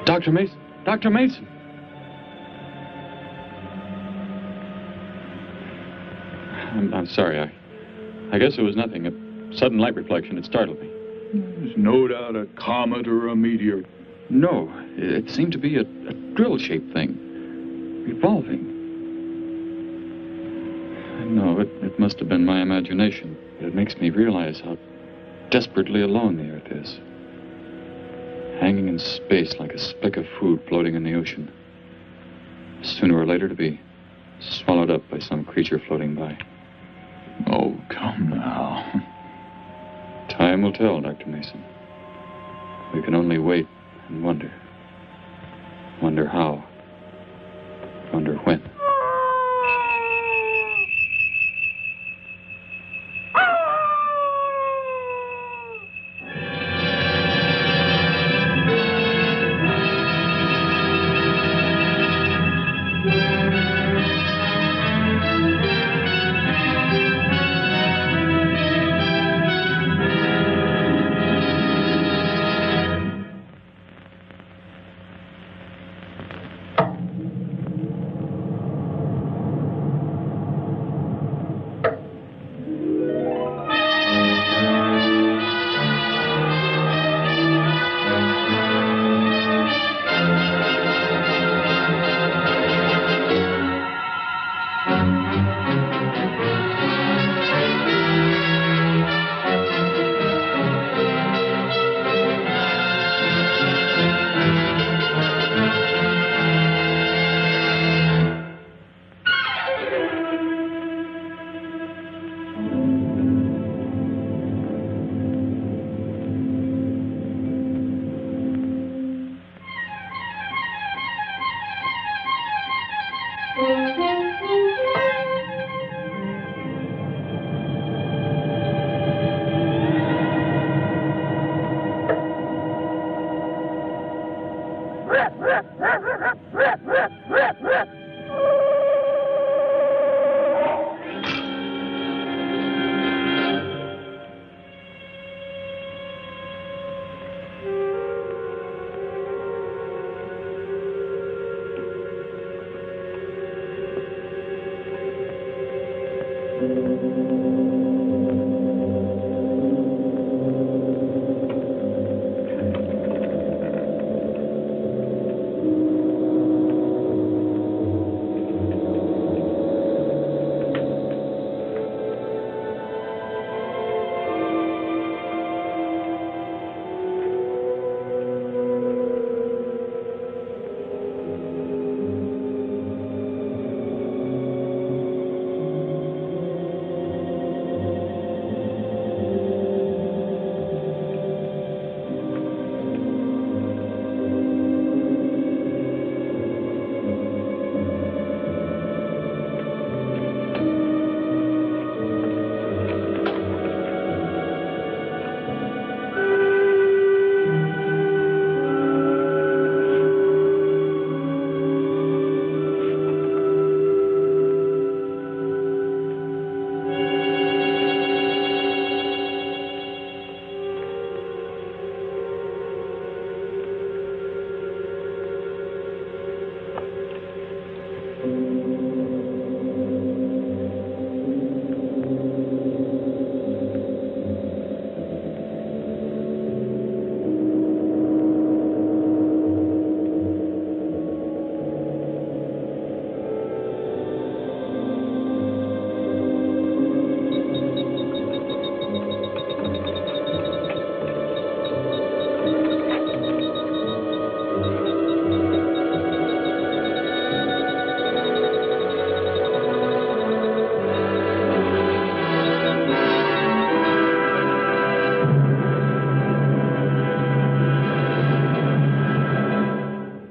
Dr. Mason! Dr. Mason! I'm sorry. I guess it was nothing. A sudden light reflection. It startled me. There's no doubt a comet or a meteor. No, it seemed to be a drill-shaped thing, revolving. No, it must have been my imagination, but it makes me realize how desperately alone the Earth is. Hanging in space like a speck of food floating in the ocean. Sooner or later to be swallowed up by some creature floating by. Oh, come now. Time will tell, Dr. Mason. We can only wait and wonder. Wonder how. Wonder when.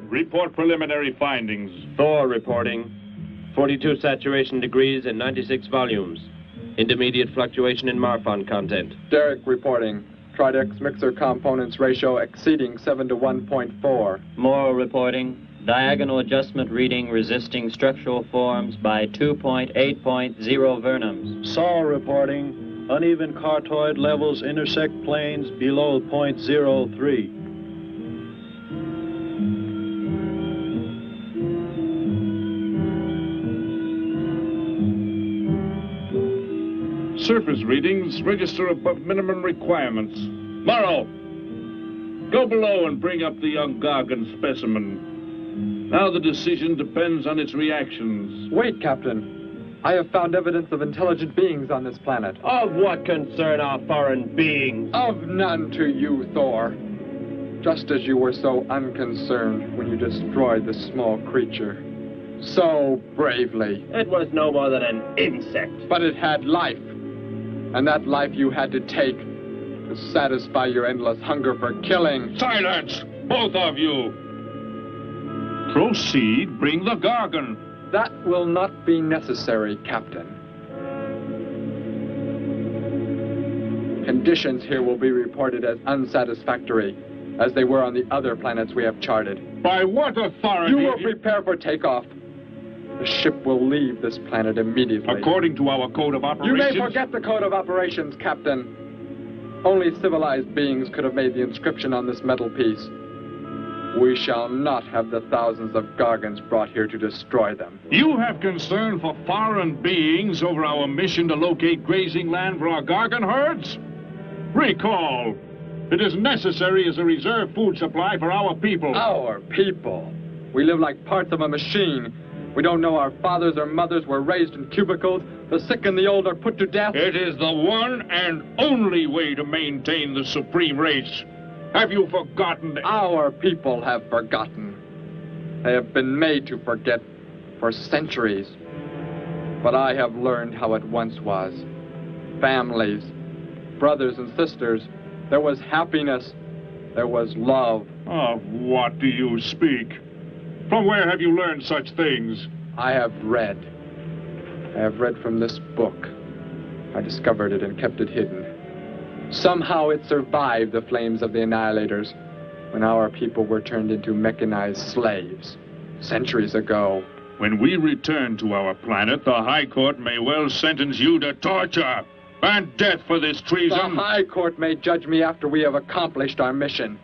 Report preliminary findings. Thor reporting. 42 saturation degrees and 96 volumes. Intermediate fluctuation in Marfan content. Derek reporting. Tridex mixer components ratio exceeding 7 to 1.4. Morrow reporting. Diagonal adjustment reading resisting structural forms by 2.8.0 Vernums. Saul reporting. Uneven cartoid levels intersect planes below .03. Surface readings register above minimum requirements. Morrow, go below and bring up the young Gargan specimen. Now the decision depends on its reactions. Wait, Captain. I have found evidence of intelligent beings on this planet. Of what concern are foreign beings? Of none to you, Thor. Just as you were so unconcerned when you destroyed the small creature. So bravely. It was no more than an insect. But it had life. And that life you had to take to satisfy your endless hunger for killing. Silence, both of you! Proceed, bring the Gargan. That will not be necessary, Captain. Conditions here will be reported as unsatisfactory, as they were on the other planets we have charted. By what authority? You will prepare for takeoff. The ship will leave this planet immediately. According to our code of operations... You may forget the code of operations, Captain. Only civilized beings could have made the inscription on this metal piece. We shall not have the thousands of Gargans brought here to destroy them. You have concern for foreign beings over our mission to locate grazing land for our Gargan herds? Recall, it is necessary as a reserve food supply for our people. Our people? We live like parts of a machine. We don't know our fathers or mothers were raised in cubicles. The sick and the old are put to death. It is the one and only way to maintain the supreme race. Have you forgotten? Our people have forgotten. They have been made to forget for centuries. But I have learned how it once was. Families, brothers and sisters. There was happiness. There was love. Of what do you speak? From where have you learned such things? I have read. I have read from this book. I discovered it and kept it hidden. Somehow it survived the flames of the Annihilators when our people were turned into mechanized slaves centuries ago. When we return to our planet, the High Court may well sentence you to torture and death for this treason. The High Court may judge me after we have accomplished our mission.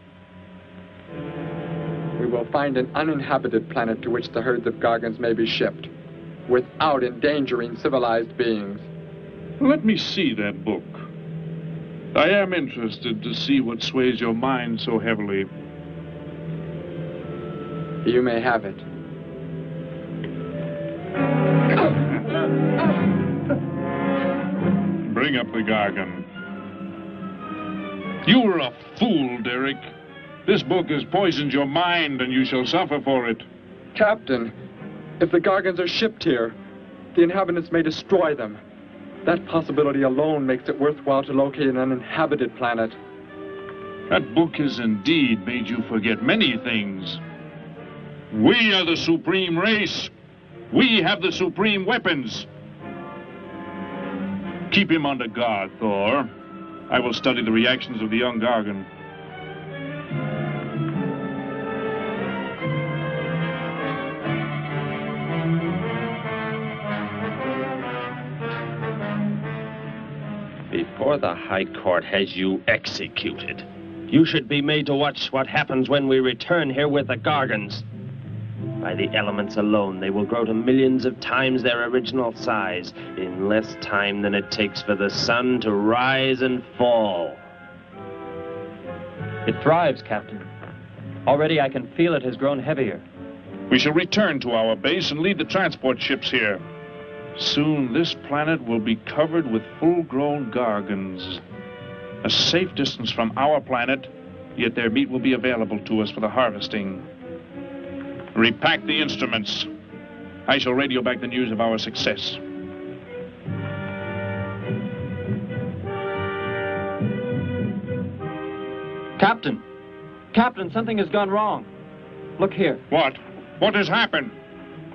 We will find an uninhabited planet to which the herds of Gargans may be shipped, without endangering civilized beings. Let me see that book. I am interested to see what sways your mind so heavily. You may have it. Bring up the Gargan. You were a fool, Derek. This book has poisoned your mind, and you shall suffer for it. Captain, if the Gargans are shipped here, the inhabitants may destroy them. That possibility alone makes it worthwhile to locate an uninhabited planet. That book has indeed made you forget many things. We are the supreme race. We have the supreme weapons. Keep him under guard, Thor. I will study the reactions of the young Gargan. Before the High Court has you executed, you should be made to watch what happens when we return here with the Gargans. By the elements alone, they will grow to millions of times their original size in less time than it takes for the sun to rise and fall. It thrives, Captain. Already I can feel it has grown heavier. We shall return to our base and lead the transport ships here. Soon this planet will be covered with full-grown Gargans. A safe distance from our planet, yet their meat will be available to us for the harvesting. Repack the instruments. I shall radio back the news of our success. Captain! Captain, something has gone wrong. Look here. What? What has happened?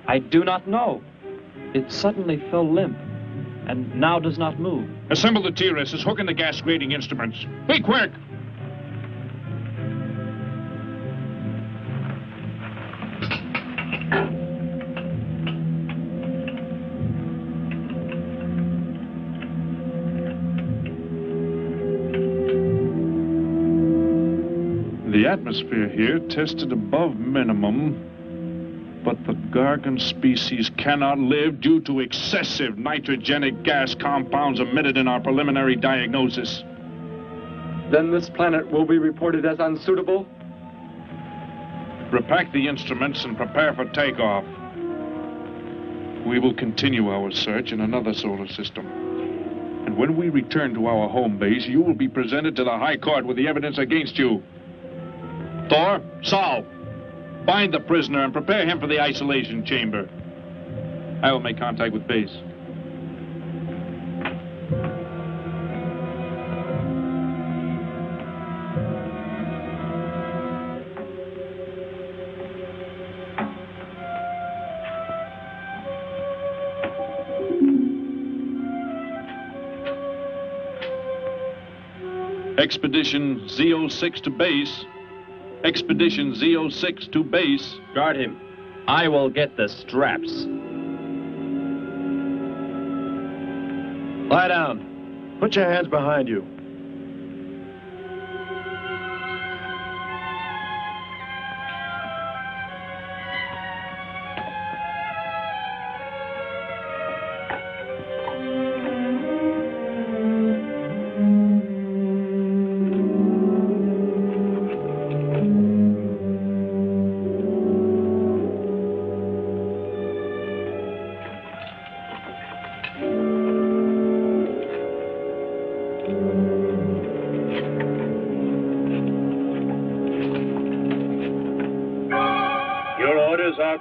I do not know. It suddenly fell limp, and now does not move. Assemble the TRSs, hook in the gas grading instruments. Be quick! The atmosphere here tested above minimum. But the Gargan species cannot live due to excessive nitrogenic gas compounds emitted in our preliminary diagnosis. Then this planet will be reported as unsuitable? Repack the instruments and prepare for takeoff. We will continue our search in another solar system. And when we return to our home base, you will be presented to the High Court with the evidence against you. Thor, Saul, find the prisoner and prepare him for the isolation chamber. I will make contact with base. Expedition Z06 to base. Expedition Z06 to base. Guard him. I will get the straps. Lie down. Put your hands behind you.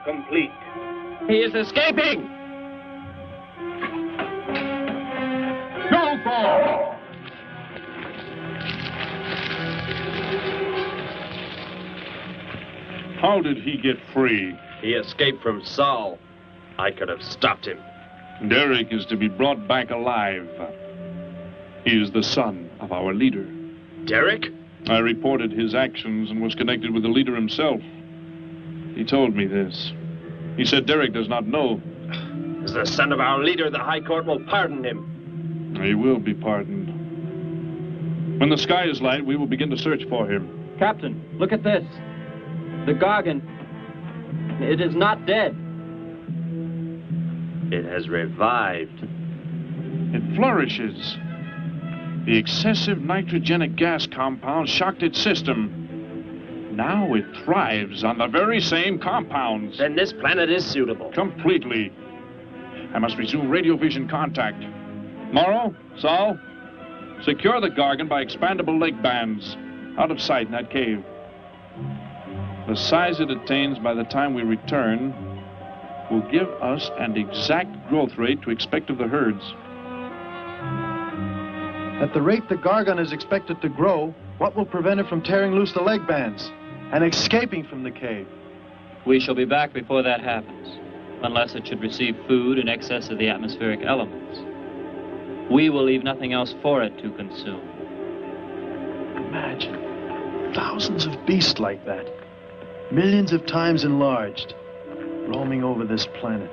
Complete. He is escaping! Go, Thor! How did he get free? He escaped from Saul. I could have stopped him. Derek is to be brought back alive. He is the son of our leader. Derek? I reported his actions and was connected with the leader himself. He told me this. He said Derek does not know. As the son of our leader, the High Court will pardon him. He will be pardoned. When the sky is light, we will begin to search for him. Captain, look at this. The Gargan. It is not dead. It has revived. It flourishes. The excessive nitrogenic gas compound shocked its system. Now it thrives on the very same compounds. Then this planet is suitable. Completely. I must resume radio vision contact. Morrow, Saul, secure the Gargan by expandable leg bands. Out of sight in that cave. The size it attains by the time we return will give us an exact growth rate to expect of the herds. At the rate the Gargan is expected to grow, what will prevent it from tearing loose the leg bands and escaping from the cave? We shall be back before that happens, unless it should receive food in excess of the atmospheric elements. We will leave nothing else for it to consume. Imagine thousands of beasts like that, millions of times enlarged, roaming over this planet.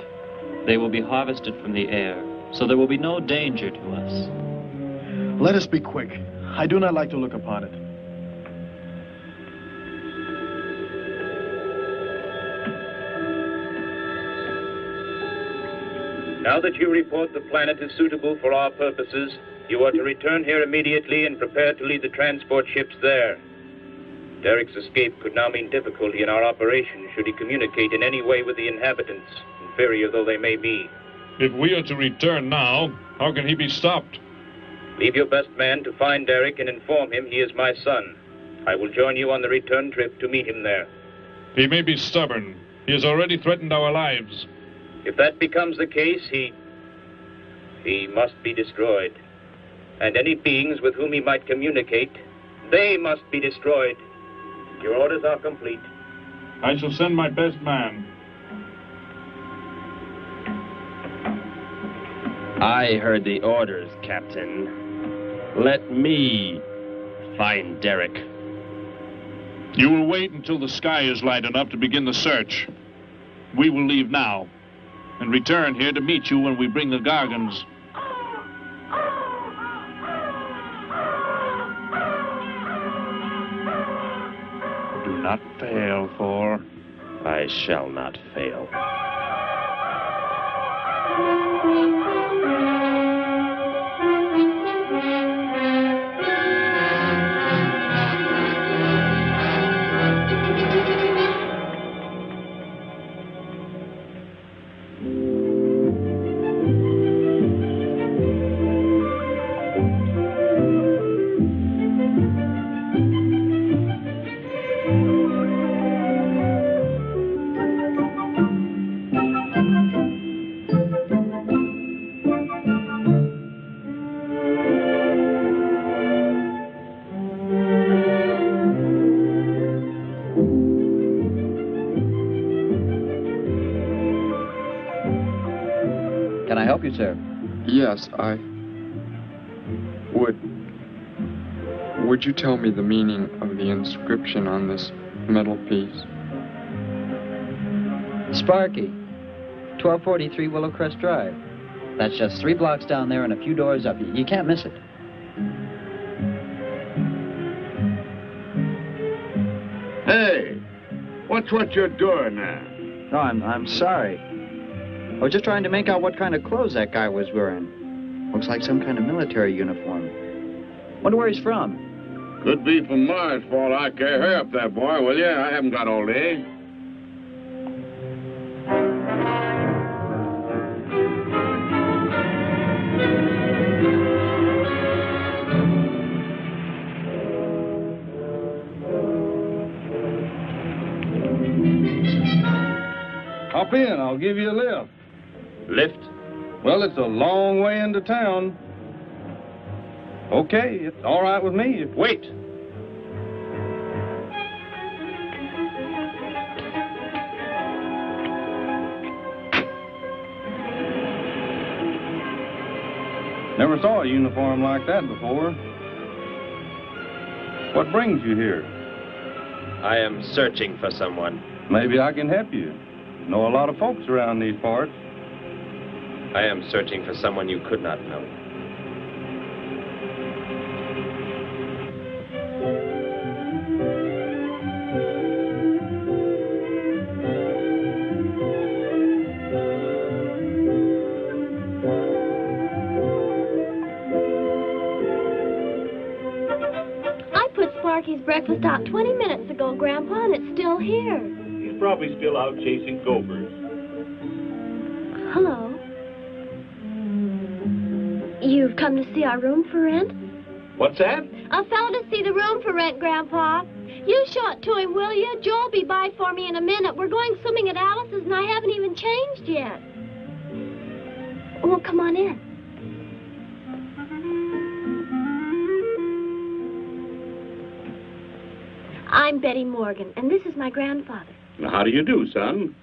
They will be harvested from the air, so there will be no danger to us. Let us be quick. I do not like to look upon it. Now that you report the planet is suitable for our purposes, you are to return here immediately and prepare to lead the transport ships there. Derek's escape could now mean difficulty in our operation should he communicate in any way with the inhabitants, inferior though they may be. If we are to return now, how can he be stopped? Leave your best man to find Derek and inform him he is my son. I will join you on the return trip to meet him there. He may be stubborn. He has already threatened our lives. If that becomes the case, he must be destroyed. And any beings with whom he might communicate, they must be destroyed. Your orders are complete. I shall send my best man. I heard the orders, Captain. Let me find Derek. You will wait until the sky is light enough to begin the search. We will leave now and return here to meet you when we bring the Gargans. Do not fail, Thor. I shall not fail. Can I help you, sir? Yes, Would you tell me the meaning of the inscription on this metal piece? Sparky, 1243 Willowcrest Drive. That's just 3 blocks down there and a few doors up. You can't miss it. Hey, what's what you're doing there? No, I'm sorry. I was just trying to make out what kind of clothes that guy was wearing. Looks like some kind of military uniform. Wonder where he's from. Could be from Mars for all I care. Hurry up there, boy, will you? I haven't got all day. Hop in, I'll give you a lift. Lift? Well, it's a long way into town. Okay, it's all right with me. Wait! Never saw a uniform like that before. What brings you here? I am searching for someone. Maybe I can help you. Know a lot of folks around these parts. I am searching for someone you could not know. I put Sparky's breakfast out 20 minutes ago, Grandpa, and it's still here. He's probably still out chasing gophers. Hello. You've come to see our room for rent? What's that? A fellow to see the room for rent, Grandpa. You show it to him, will you? Joe'll be by for me in a minute. We're going swimming at Alice's, and I haven't even changed yet. Well, come on in. I'm Betty Morgan, and this is my grandfather. How do you do, son?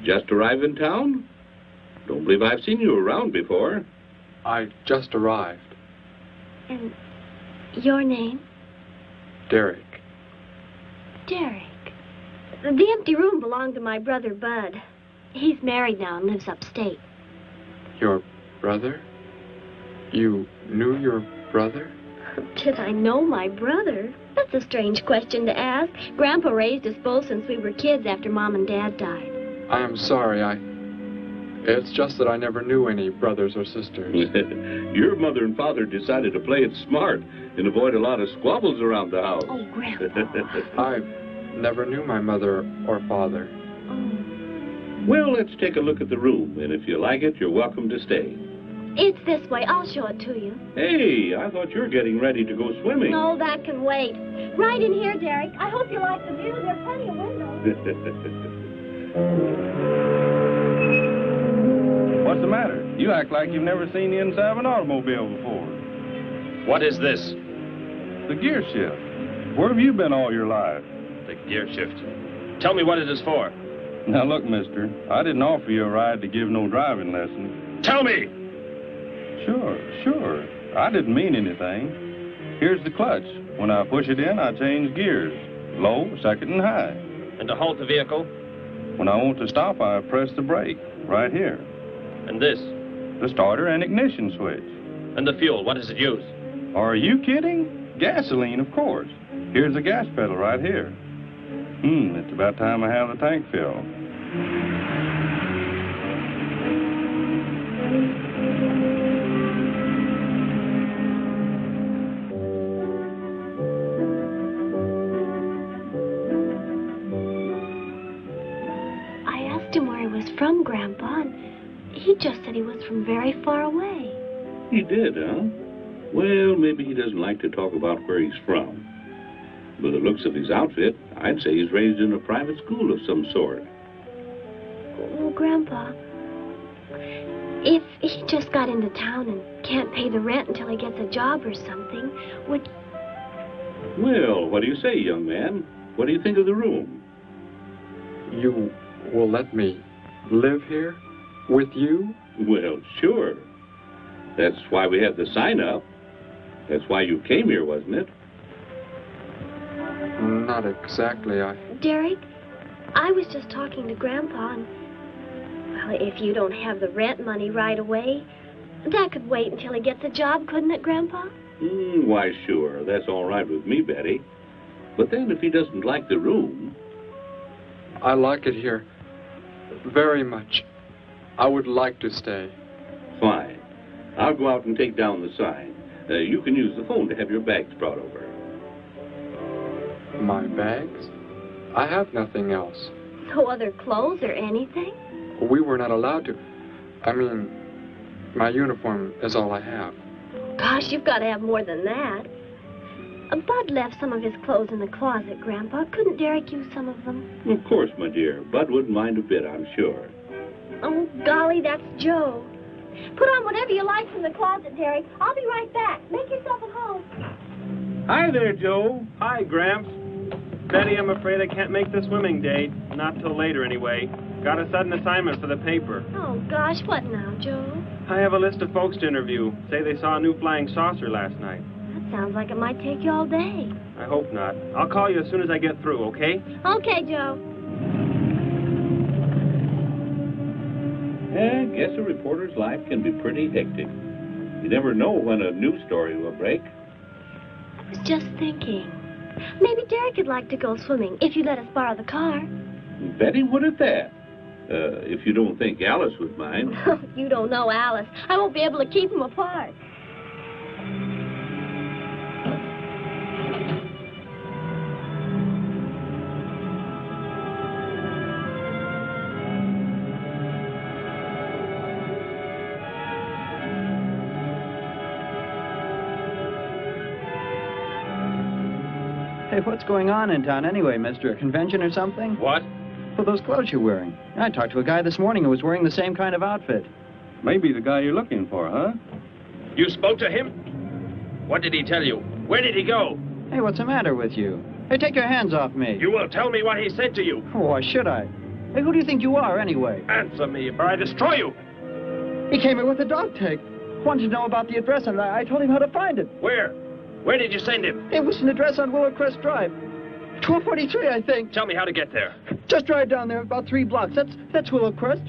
Just arrived in town? Don't believe I've seen you around before. I just arrived. And your name? Derek. Derek. The empty room belonged to my brother, Bud. He's married now and lives upstate. Your brother? You knew your brother? Did I know my brother? That's a strange question to ask. Grandpa raised us both since we were kids after Mom and Dad died. I am sorry, It's just that I never knew any brothers or sisters. Your mother and father decided to play it smart and avoid a lot of squabbles around the house. Oh, Grandpa. I never knew my mother or father. Well, let's take a look at the room, and if you like it, you're welcome to stay. It's this way. I'll show it to you. Hey, I thought you were getting ready to go swimming. No, that can wait. Right in here, Derek. I hope you like the view. There are plenty of windows. What's the matter? You act like you've never seen the inside of an automobile before. What is this? The gear shift. Where have you been all your life? The gear shift. Tell me what it is for. Now, look, mister, I didn't offer you a ride to give no driving lesson. Tell me! Sure. I didn't mean anything. Here's the clutch. When I push it in, I change gears. Low, second, and high. And to halt the vehicle? When I want to stop, I press the brake, right here. And this? The starter and ignition switch. And the fuel, what does it use? Are you kidding? Gasoline, of course. Here's the gas pedal right here. It's about time I have the tank filled. I asked him where he was from, Grandpa, and he just said he was from very far away. He did, huh? Well, maybe he doesn't like to talk about where he's from. By the looks of his outfit, I'd say he's raised in a private school of some sort. Well, Grandpa, if he just got into town and can't pay the rent until he gets a job or something, would... Well, what do you say, young man? What do you think of the room? You will let me live here with you? Well, sure. That's why we had the sign up. That's why you came here, wasn't it? Not exactly, Derek, I was just talking to Grandpa, and... Well, if you don't have the rent money right away, that could wait until he gets a job, couldn't it, Grandpa? Why, sure. That's all right with me, Betty. But then if he doesn't like the room... I like it here very much. I would like to stay. Fine. I'll go out and take down the sign. You can use the phone to have your bags brought over. My bags? I have nothing else. No other clothes or anything? We were not allowed to. I mean, my uniform is all I have. Gosh, you've got to have more than that. Bud left some of his clothes in the closet, Grandpa. Couldn't Derek use some of them? Of course, my dear. Bud wouldn't mind a bit, I'm sure. Oh, golly, that's Joe. Put on whatever you like from the closet, Derek. I'll be right back. Make yourself at home. Hi there, Joe. Hi, Gramps. Betty, I'm afraid I can't make the swimming date. Not till later, anyway. Got a sudden assignment for the paper. Oh, gosh, what now, Joe? I have a list of folks to interview. Say they saw a new flying saucer last night. That sounds like it might take you all day. I hope not. I'll call you as soon as I get through, okay? Okay, Joe. I guess a reporter's life can be pretty hectic. You never know when a news story will break. I was just thinking. Maybe Derek would like to go swimming, if you let us borrow the car. Betty would at that. If you don't think Alice would mind. You don't know Alice. I won't be able to keep them apart. Hey, what's going on in town anyway, mister? A convention or something? What? Well, those clothes you're wearing. I talked to a guy this morning who was wearing the same kind of outfit. Maybe the guy you're looking for, huh? You spoke to him? What did he tell you? Where did he go? Hey, what's the matter with you? Hey, take your hands off me. You will tell me what he said to you. Oh, why should I? Hey, who do you think you are, anyway? Answer me, or I destroy you. He came here with a dog tag. Wanted to know about the address, and I told him how to find it. Where? Where did you send him? It was an address on Willow Crest Drive. 1243, I think. Tell me how to get there. Just drive down there about 3 blocks. That's Willow Crest.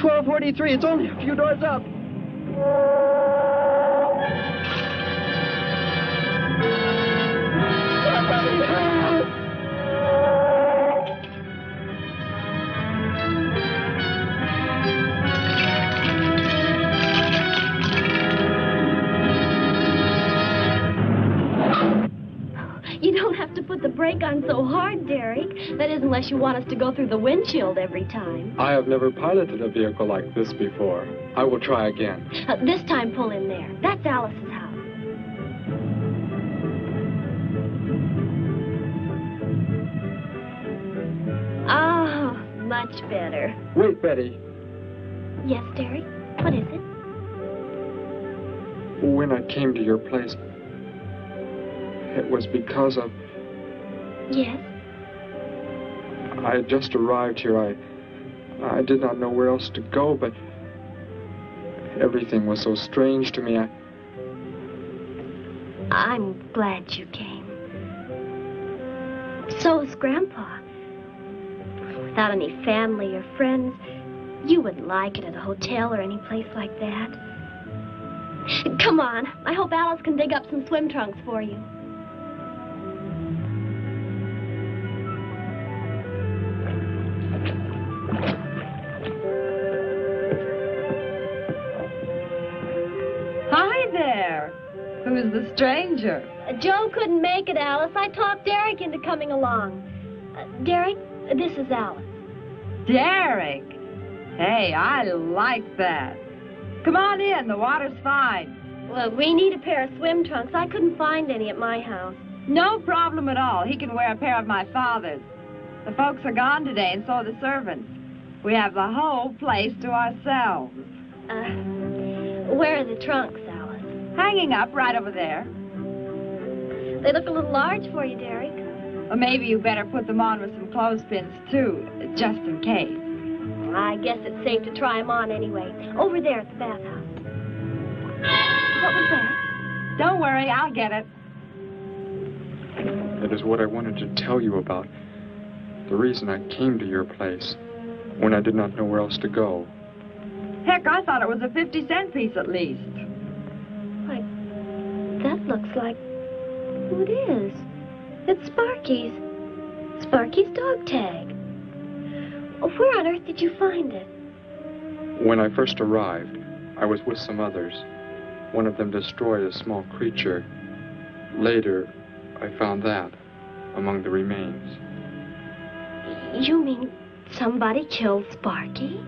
1243. It's only a few doors up. You don't have to put the brake on so hard, Derek. That is, unless you want us to go through the windshield every time. I have never piloted a vehicle like this before. I will try again. This time, pull in there. That's Alice's house. Oh, much better. Wait, Betty. Yes, Derek? What is it? When I came to your place, it was because of... Yes? I had just arrived here. I did not know where else to go, but everything was so strange to me. I'm glad you came. So is Grandpa. Without any family or friends, you wouldn't like it at a hotel or any place like that. Come on. I hope Alice can dig up some swim trunks for you. the stranger? Joe couldn't make it, Alice. I talked Derek into coming along. Derek, this is Alice. Derek? Hey, I like that. Come on in, the water's fine. Well, we need a pair of swim trunks. I couldn't find any at my house. No problem at all. He can wear a pair of my father's. The folks are gone today, and so are the servants. We have the whole place to ourselves. Where are the trunks, Alice? Hanging up right over there. They look a little large for you, Derek. Well, maybe you better put them on with some clothespins, too, just in case. I guess it's safe to try them on anyway. Over there at the bathhouse. What was that? Don't worry, I'll get it. It is what I wanted to tell you about. The reason I came to your place when I did not know where else to go. Heck, I thought it was a 50-cent piece at least. Why, that looks like... Who it is? It's Sparky's. Sparky's dog tag. Where on earth did you find it? When I first arrived, I was with some others. One of them destroyed a small creature. Later, I found that among the remains. You mean somebody killed Sparky?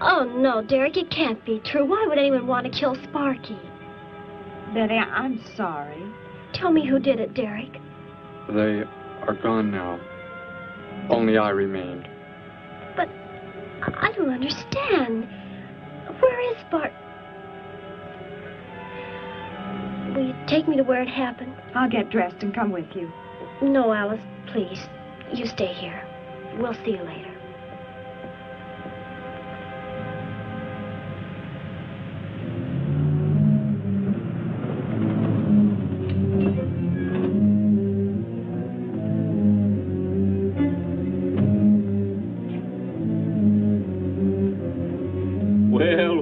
Oh, no, Derek, it can't be true. Why would anyone want to kill Sparky? Betty, I'm sorry. Tell me who did it, Derek. They are gone now. Only I remained. But I don't understand. Where is Sparky? Will you take me to where it happened? I'll get dressed and come with you. No, Alice, please. You stay here. We'll see you later.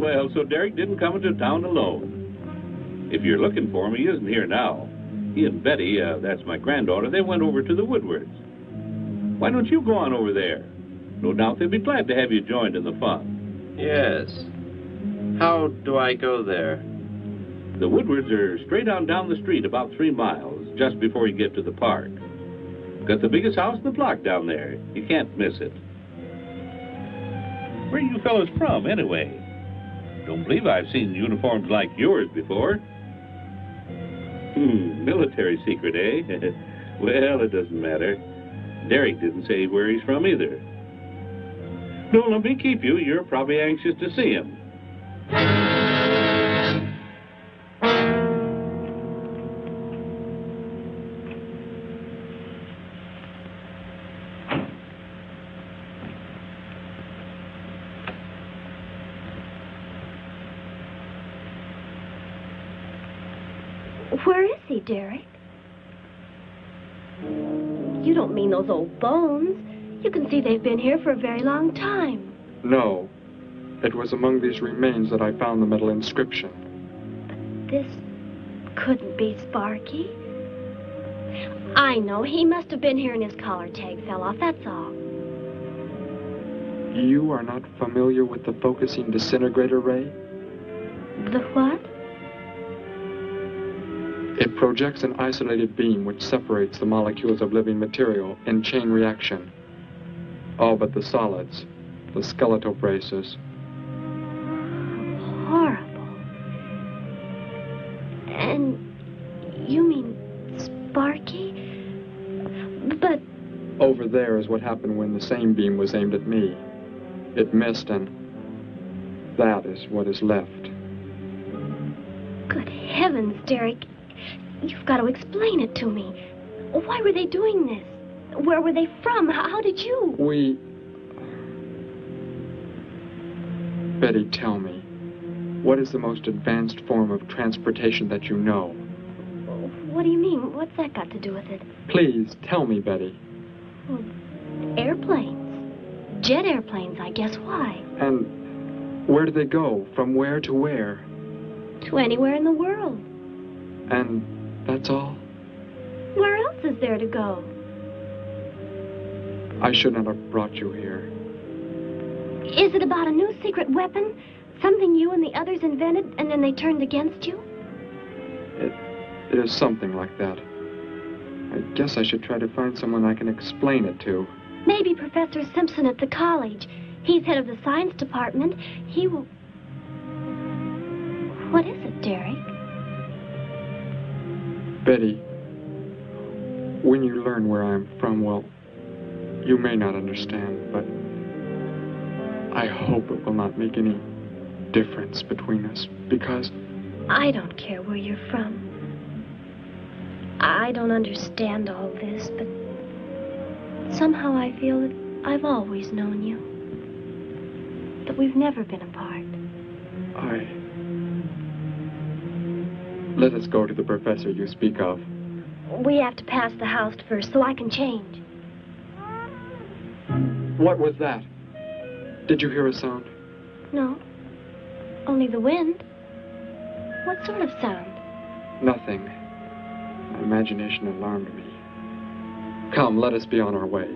Well, so Derek didn't come into town alone. If you're looking for him, he isn't here now. He and Betty, that's my granddaughter, they went over to the Woodwards. Why don't you go on over there? No doubt they'd be glad to have you joined in the fun. Yes. How do I go there? The Woodwards are straight on down the street about 3 miles, just before you get to the park. Got the biggest house in the block down there. You can't miss it. Where are you fellas from, anyway? Don't believe I've seen uniforms like yours before. Military secret, eh? Well, it doesn't matter. Derek didn't say where he's from either. Don't let me keep you. You're probably anxious to see him. Where is he, Derek? You don't mean those old bones. You can see they've been here for a very long time. No. It was among these remains that I found the metal inscription. But this couldn't be Sparky. I know. He must have been here and his collar tag fell off, that's all. You are not familiar with the focusing disintegrator ray? The what? It projects an isolated beam which separates the molecules of living material in chain reaction. All but the solids, the skeletal braces. Horrible. And you mean Sparky? But... Over there is what happened when the same beam was aimed at me. It missed, and that is what is left. Good heavens, Derek. You've got to explain it to me. Why were they doing this? Where were they from? How did you... Betty, tell me. What is the most advanced form of transportation that you know? What do you mean? What's that got to do with it? Please, tell me, Betty. Well, airplanes. Jet airplanes, I guess. Why? And where do they go? From where to where? To anywhere in the world. And that's all? Where else is there to go? I should not have brought you here. Is it about a new secret weapon? Something you and the others invented and then they turned against you? It is something like that. I guess I should try to find someone I can explain it to. Maybe Professor Simpson at the college. He's head of the science department. He will... What is it, Derek? Betty, when you learn where I'm from, well, you may not understand, but I hope it will not make any difference between us, because... I don't care where you're from. I don't understand all this, but somehow I feel that I've always known you. That we've never been apart. Let us go to the professor you speak of. We have to pass the house first so I can change. What was that? Did you hear a sound? No. Only the wind. What sort of sound? Nothing. My imagination alarmed me. Come, let us be on our way.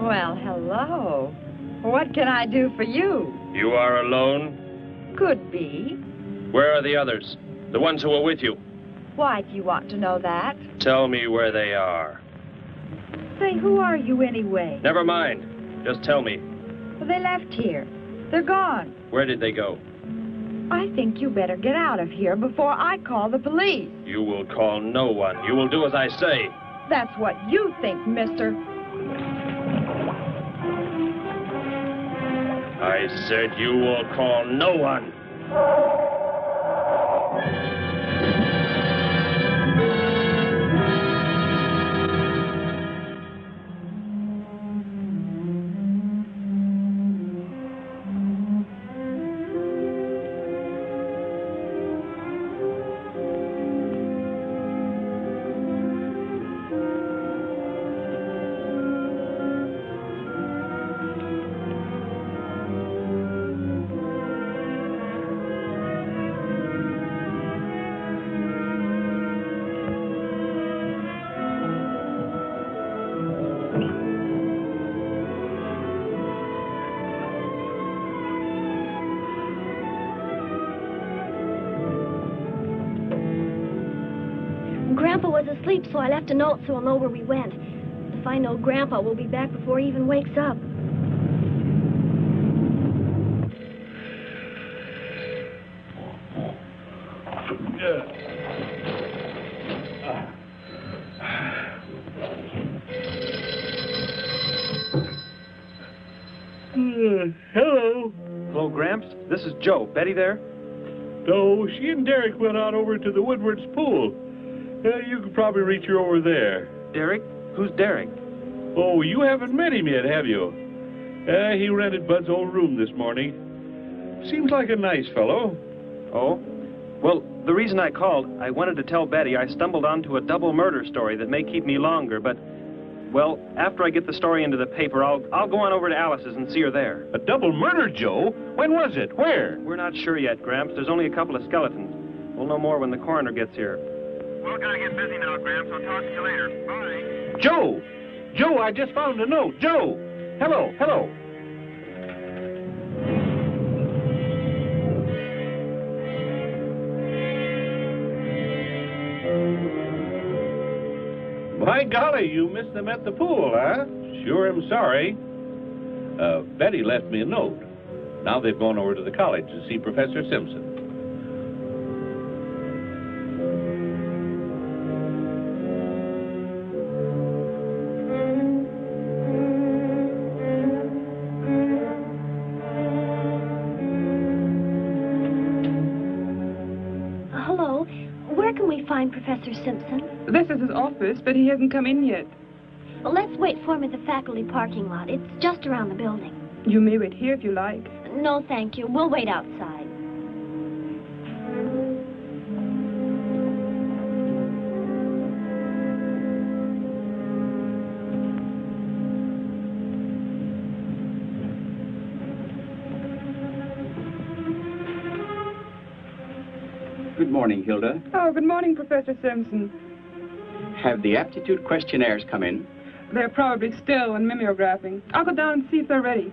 Well, hello. What can I do for you? You are alone? Could be. Where are the others? The ones who were with you? Why do you want to know that? Tell me where they are. Say, who are you anyway? Never mind. Just tell me. Well, they left here. They're gone. Where did they go? I think you better get out of here before I call the police. You will call no one. You will do as I say. That's what you think, mister. I said you will call no one. Grandpa was asleep, so I left a note so he'll know where we went. If I know Grandpa will be back before he even wakes up. Hello. Hello, Gramps. This is Joe. Betty there? No, she and Derek went out over to the Woodward's pool. You could probably reach her over there. Derek? Who's Derek? Oh, you haven't met him yet, have you? He rented Bud's old room this morning. Seems like a nice fellow. Oh? Well, the reason I called, I wanted to tell Betty I stumbled onto a double murder story that may keep me longer, but, well, after I get the story into the paper, I'll go on over to Alice's and see her there. A double murder, Joe? When was it? Where? We're not sure yet, Gramps. There's only a couple of skeletons. We'll know more when the coroner gets here. Well, gotta get busy now, Gramps. I'll talk to you later. Bye. Joe! Joe, I just found a note. Joe! Hello, hello. By golly, you missed them at the pool, huh? Sure am sorry. Betty left me a note. Now they've gone over to the college to see Professor Simpson. Hello. Where can we find Professor Simpson? This is his office, but he hasn't come in yet. Well, let's wait for him at the faculty parking lot. It's just around the building. You may wait here if you like. No, thank you. We'll wait outside. Good morning, Hilda. Oh, good morning, Professor Simpson. Have the aptitude questionnaires come in? They're probably still in mimeographing. I'll go down and see if they're ready.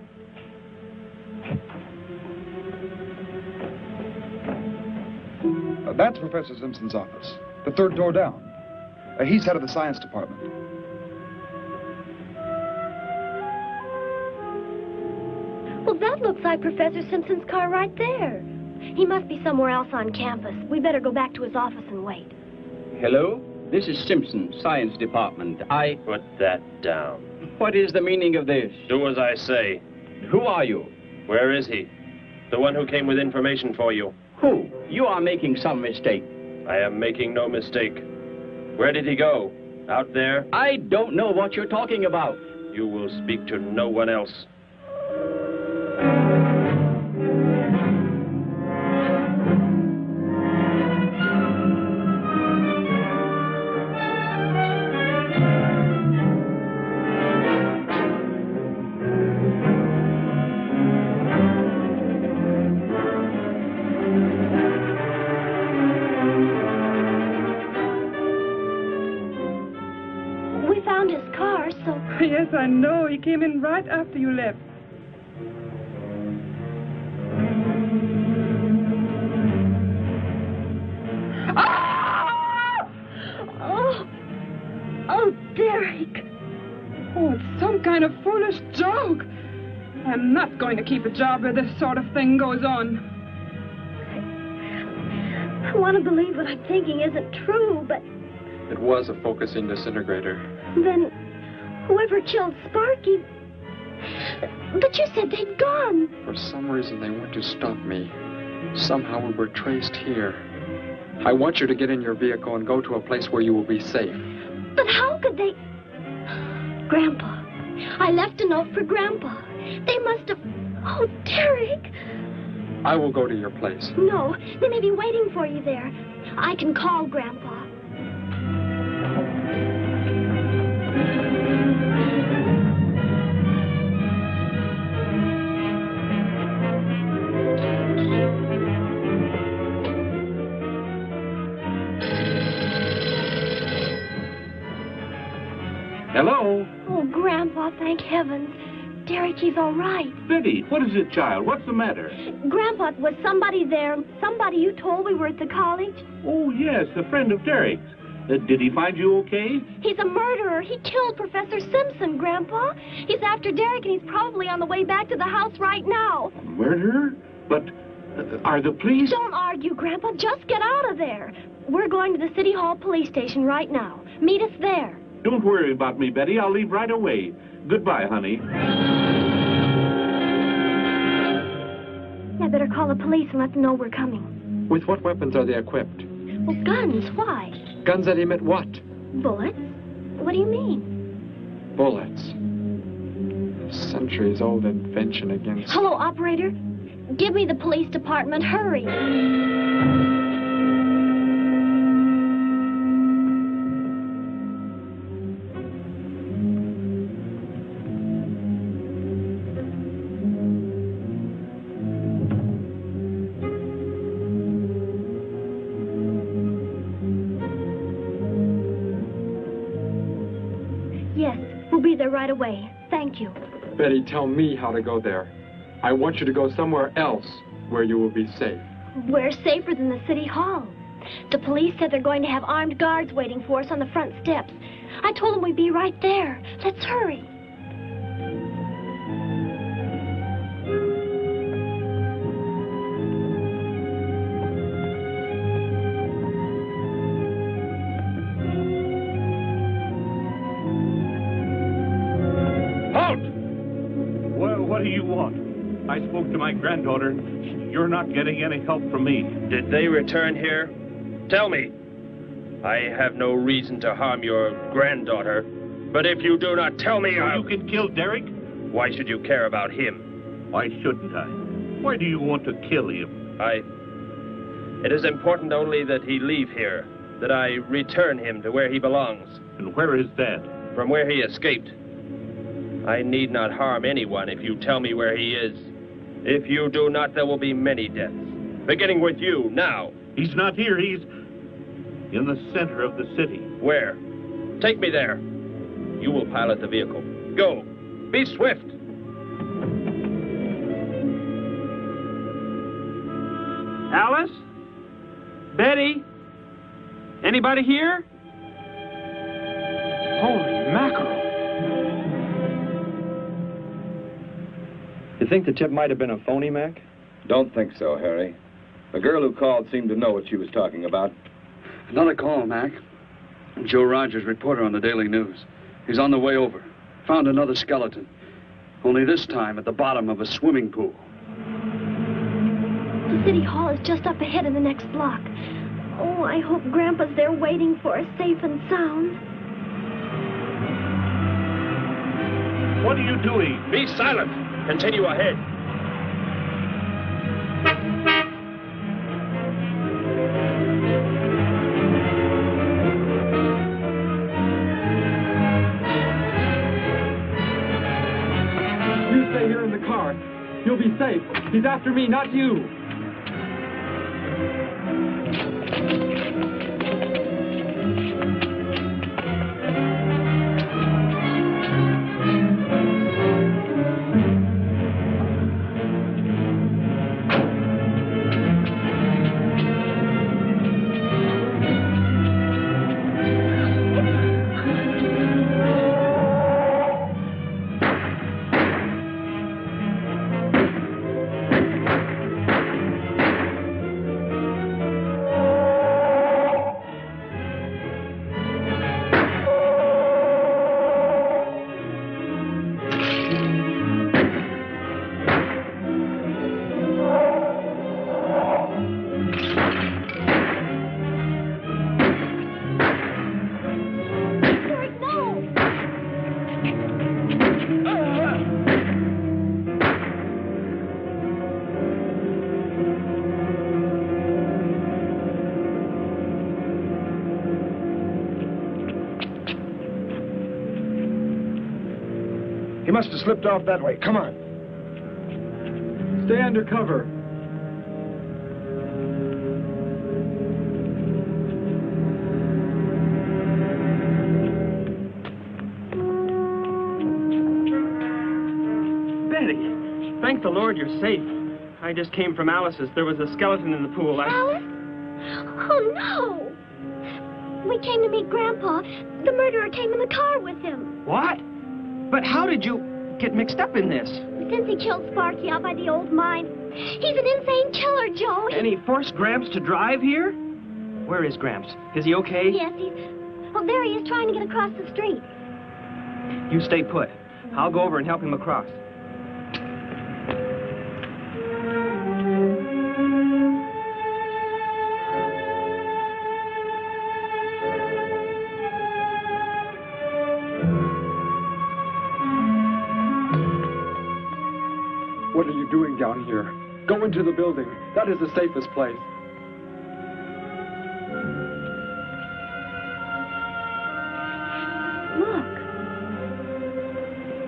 That's Professor Simpson's office. The third door down. He's head of the science department. Well, that looks like Professor Simpson's car right there. He must be somewhere else on campus. We better go back to his office and wait. Hello? This is Simpson, science department. Put that down. What is the meaning of this? Do as I say. Who are you? Where is he? The one who came with information for you. Who? You are making some mistake. I am making no mistake. Where did he go? Out there? I don't know what you're talking about. You will speak to no one else. Yes, I know. He came in right after you left. Ah! Oh, Derek. Oh, it's some kind of foolish joke. I'm not going to keep a job where this sort of thing goes on. I want to believe what I'm thinking isn't true, but... It was a focusing disintegrator. Then... whoever killed Sparky... But you said they'd gone. For some reason, they want to stop me. Somehow we were traced here. I want you to get in your vehicle and go to a place where you will be safe. But how could they... Grandpa. I left a note for Grandpa. They must have... Oh, Derek. I will go to your place. No, they may be waiting for you there. I can call Grandpa. Hello? Oh, Grandpa, thank heavens. Derek, he's all right. Betty, what is it, child? What's the matter? Grandpa, was somebody there? Somebody you told we were at the college? Oh, yes, a friend of Derek's. Did he find you okay? He's a murderer. He killed Professor Simpson, Grandpa. He's after Derek, and he's probably on the way back to the house right now. A murderer? But are the police... Don't argue, Grandpa. Just get out of there. We're going to the City Hall police station right now. Meet us there. Don't worry about me, Betty. I'll leave right away. Goodbye, honey. I better call the police and let them know we're coming. With what weapons are they equipped? Well, guns. Why? Guns that emit what? Bullets? What do you mean? Bullets. A centuries-old invention against... Hello, operator. Give me the police department. Hurry. Right away. Thank you. Betty, tell me how to go there. I want you to go somewhere else where you will be safe. We're safer than the City Hall. The police said they're going to have armed guards waiting for us on the front steps. I told them we'd be right there. Let's hurry. What do you want? I spoke to my granddaughter. You're not getting any help from me. Did they return here? Tell me. I have no reason to harm your granddaughter, but if you do not tell me, You can kill Derek? Why should you care about him? Why shouldn't I? Why do you want to kill him? It is important only that he leave here, that I return him to where he belongs. And where is that? From where he escaped. I need not harm anyone if you tell me where he is. If you do not, there will be many deaths. Beginning with you, now. He's not here. He's in the center of the city. Where? Take me there. You will pilot the vehicle. Go. Be swift. Alice? Betty? Anybody here? Holy mackerel. You think the tip might have been a phony, Mac? Don't think so, Harry. The girl who called seemed to know what she was talking about. Another call, Mac. Joe Rogers, reporter on the Daily News. He's on the way over. Found another skeleton. Only this time at the bottom of a swimming pool. The city hall is just up ahead in the next block. Oh, I hope Grandpa's there waiting for us, safe and sound. What are you doing? Be silent. Continue ahead. You stay here in the car. You'll be safe. He's after me, not you. He must have slipped off that way. Come on. Stay under cover. Betty, thank the Lord you're safe. I just came from Alice's. There was a skeleton in the pool. Alice? Oh, no. We came to meet Grandpa. The murderer came in the car with him. What? But how did you get mixed up in this? Since he killed Sparky out by the old mine. He's an insane killer, Joe. And he forced Gramps to drive here? Where is Gramps? Is he okay? Yes, he's... Well, there he is trying to get across the street. You stay put. I'll go over and help him across. What are you doing down here? Go into the building. That is the safest place. Look.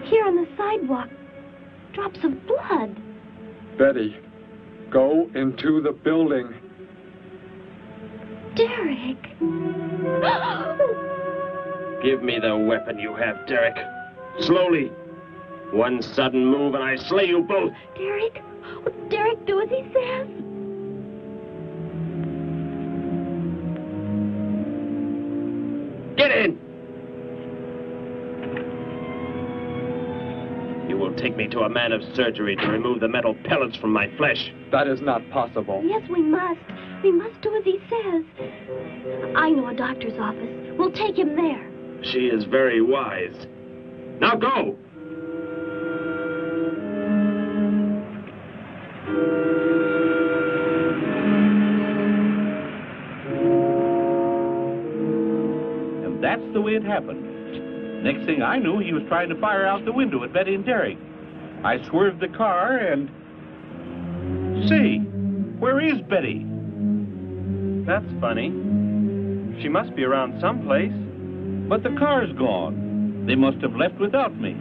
Here on the sidewalk. Drops of blood. Betty, go into the building. Derek. Give me the weapon you have, Derek. Slowly. One sudden move and I slay you both. Derek? Will Derek do as he says? Get in! You will take me to a man of surgery to remove the metal pellets from my flesh. That is not possible. Yes, we must. We must do as he says. I know a doctor's office. We'll take him there. She is very wise. Now go! That's the way it happened. Next thing I knew, he was trying to fire out the window at Betty and Derek. I swerved the car and... Say, where is Betty? That's funny. She must be around someplace. But the car's gone. They must have left without me.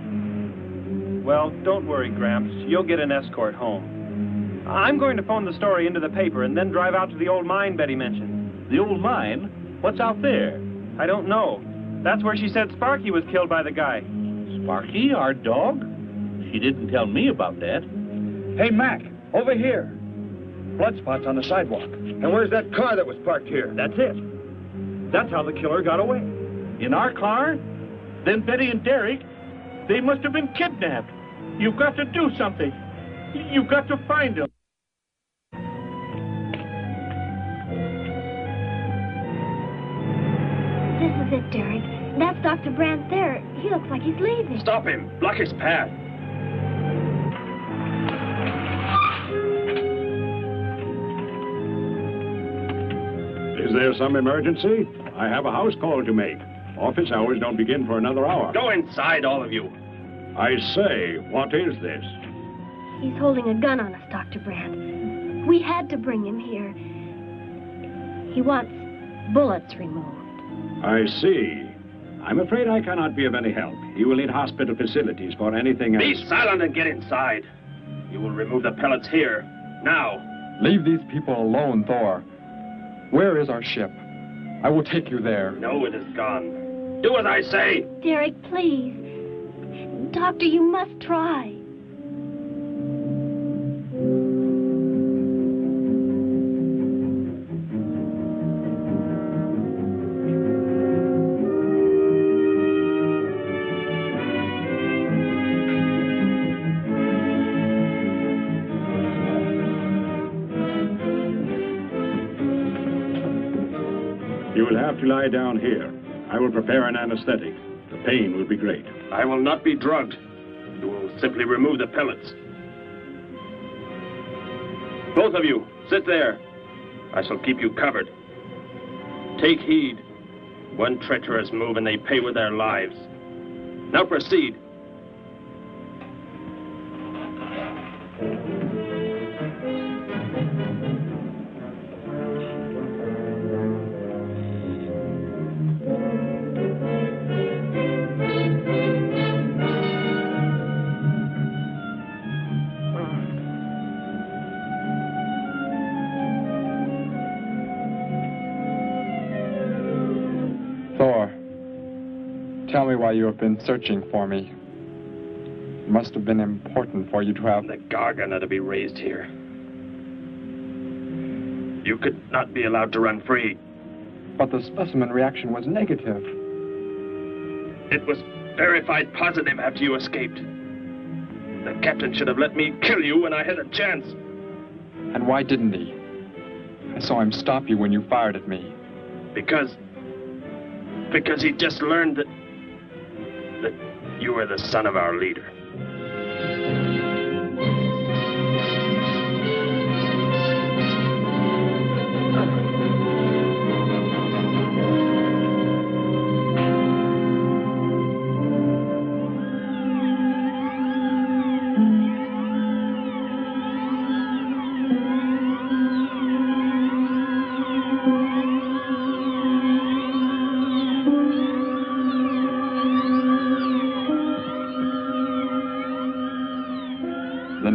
Well, don't worry, Gramps. You'll get an escort home. I'm going to phone the story into the paper and then drive out to the old mine Betty mentioned. The old mine? What's out there? I don't know. That's where she said Sparky was killed by the guy. Sparky, our dog? She didn't tell me about that. Hey, Mac, over here. Blood spots on the sidewalk. And where's that car that was parked here? That's it. That's how the killer got away. In our car? Then Betty and Derek, they must have been kidnapped. You've got to do something. You've got to find them. This is it, Derek. That's Dr. Brandt there. He looks like he's leaving. Stop him. Block his path. Is there some emergency? I have a house call to make. Office hours don't begin for another hour. Go inside, all of you. I say, what is this? He's holding a gun on us, Dr. Brandt. We had to bring him here. He wants bullets removed. I see. I'm afraid I cannot be of any help. You will need hospital facilities for anything else. Be silent and get inside. You will remove the pellets here, now. Leave these people alone, Thor. Where is our ship? I will take you there. No, it is gone. Do as I say. Derek, please. Doctor, you must try. You will have to lie down here. I will prepare an anesthetic. The pain will be great. I will not be drugged. You will simply remove the pellets. Both of you, sit there. I shall keep you covered. Take heed. One treacherous move and they pay with their lives. Now proceed. Tell me why you have been searching for me. It must have been important for you to have... The gargant to be raised here. You could not be allowed to run free. But the specimen reaction was negative. It was verified positive after you escaped. The captain should have let me kill you when I had a chance. And why didn't he? I saw him stop you when you fired at me. Because he just learned that you were the son of our leader.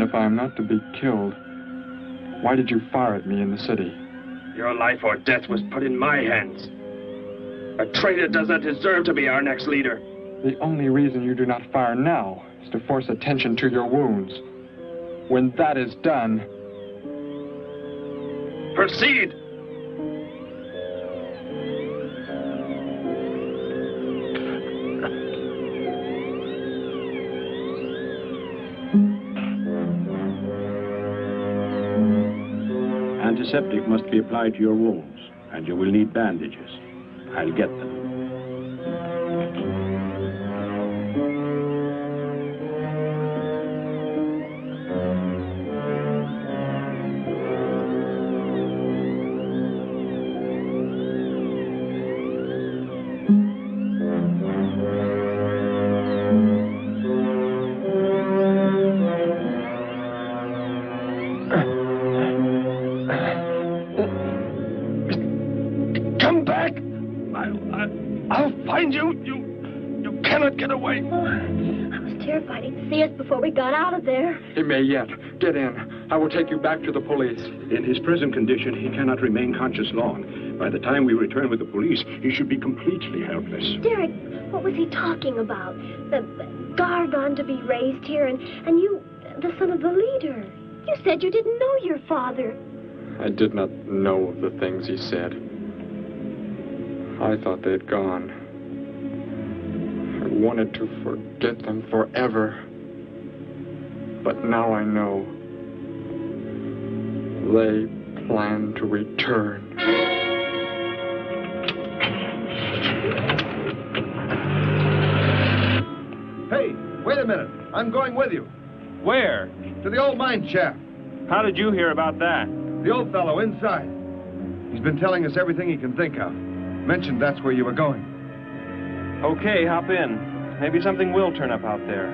If I am not to be killed, why did you fire at me in the city? Your life or death was put in my hands. A traitor does not deserve to be our next leader. The only reason you do not fire now is to force attention to your wounds. When that is done... Proceed! Antiseptic must be applied to your wounds, and you will need bandages. I'll get them. We got out of there. He may yet. Get in. I will take you back to the police. In his present condition, he cannot remain conscious long. By the time we return with the police, he should be completely helpless. Derek, what was he talking about? The gargon to be raised here, and you, the son of the leader. You said you didn't know your father. I did not know the things he said. I thought they'd gone. I wanted to forget them forever. But now I know. They plan to return. Hey, wait a minute. I'm going with you. Where? To the old mine shaft. How did you hear about that? The old fellow inside. He's been telling us everything he can think of. Mentioned that's where you were going. Okay, hop in. Maybe something will turn up out there.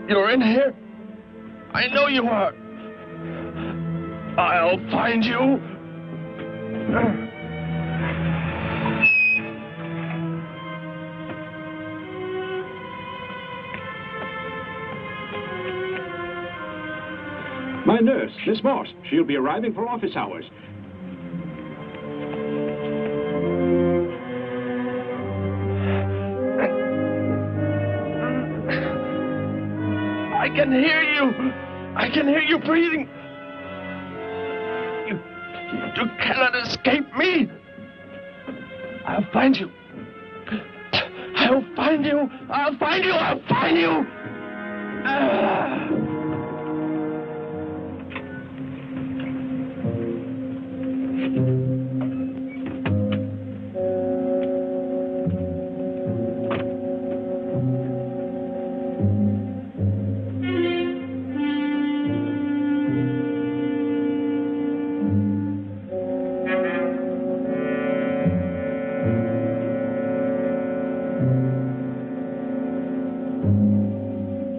You're in here? I know you are. I'll find you. My nurse, Miss Morse. She'll be arriving for office hours. I can hear you. I can hear you breathing. You cannot escape me. I'll find you. I'll find you. I'll find you. I'll find you.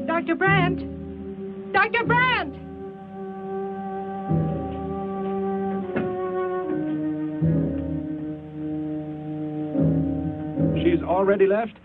Dr. Brandt! Dr. Brandt! She's already left?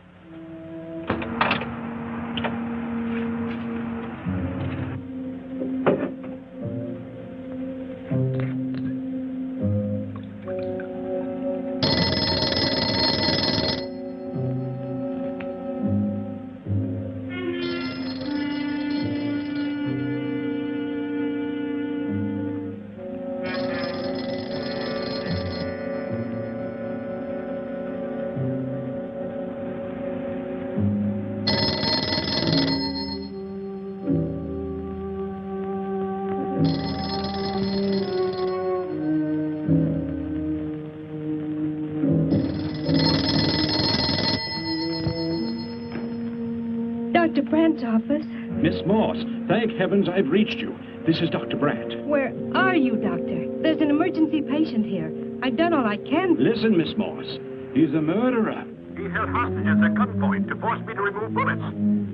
Dr. Brandt's office. Miss Morse, thank heavens I've reached you. This is Dr. Brandt. Where are you, Doctor? There's an emergency patient here. I've done all I can. Listen, Miss Morse. He's a murderer. He held hostages at gunpoint to force me to remove bullets.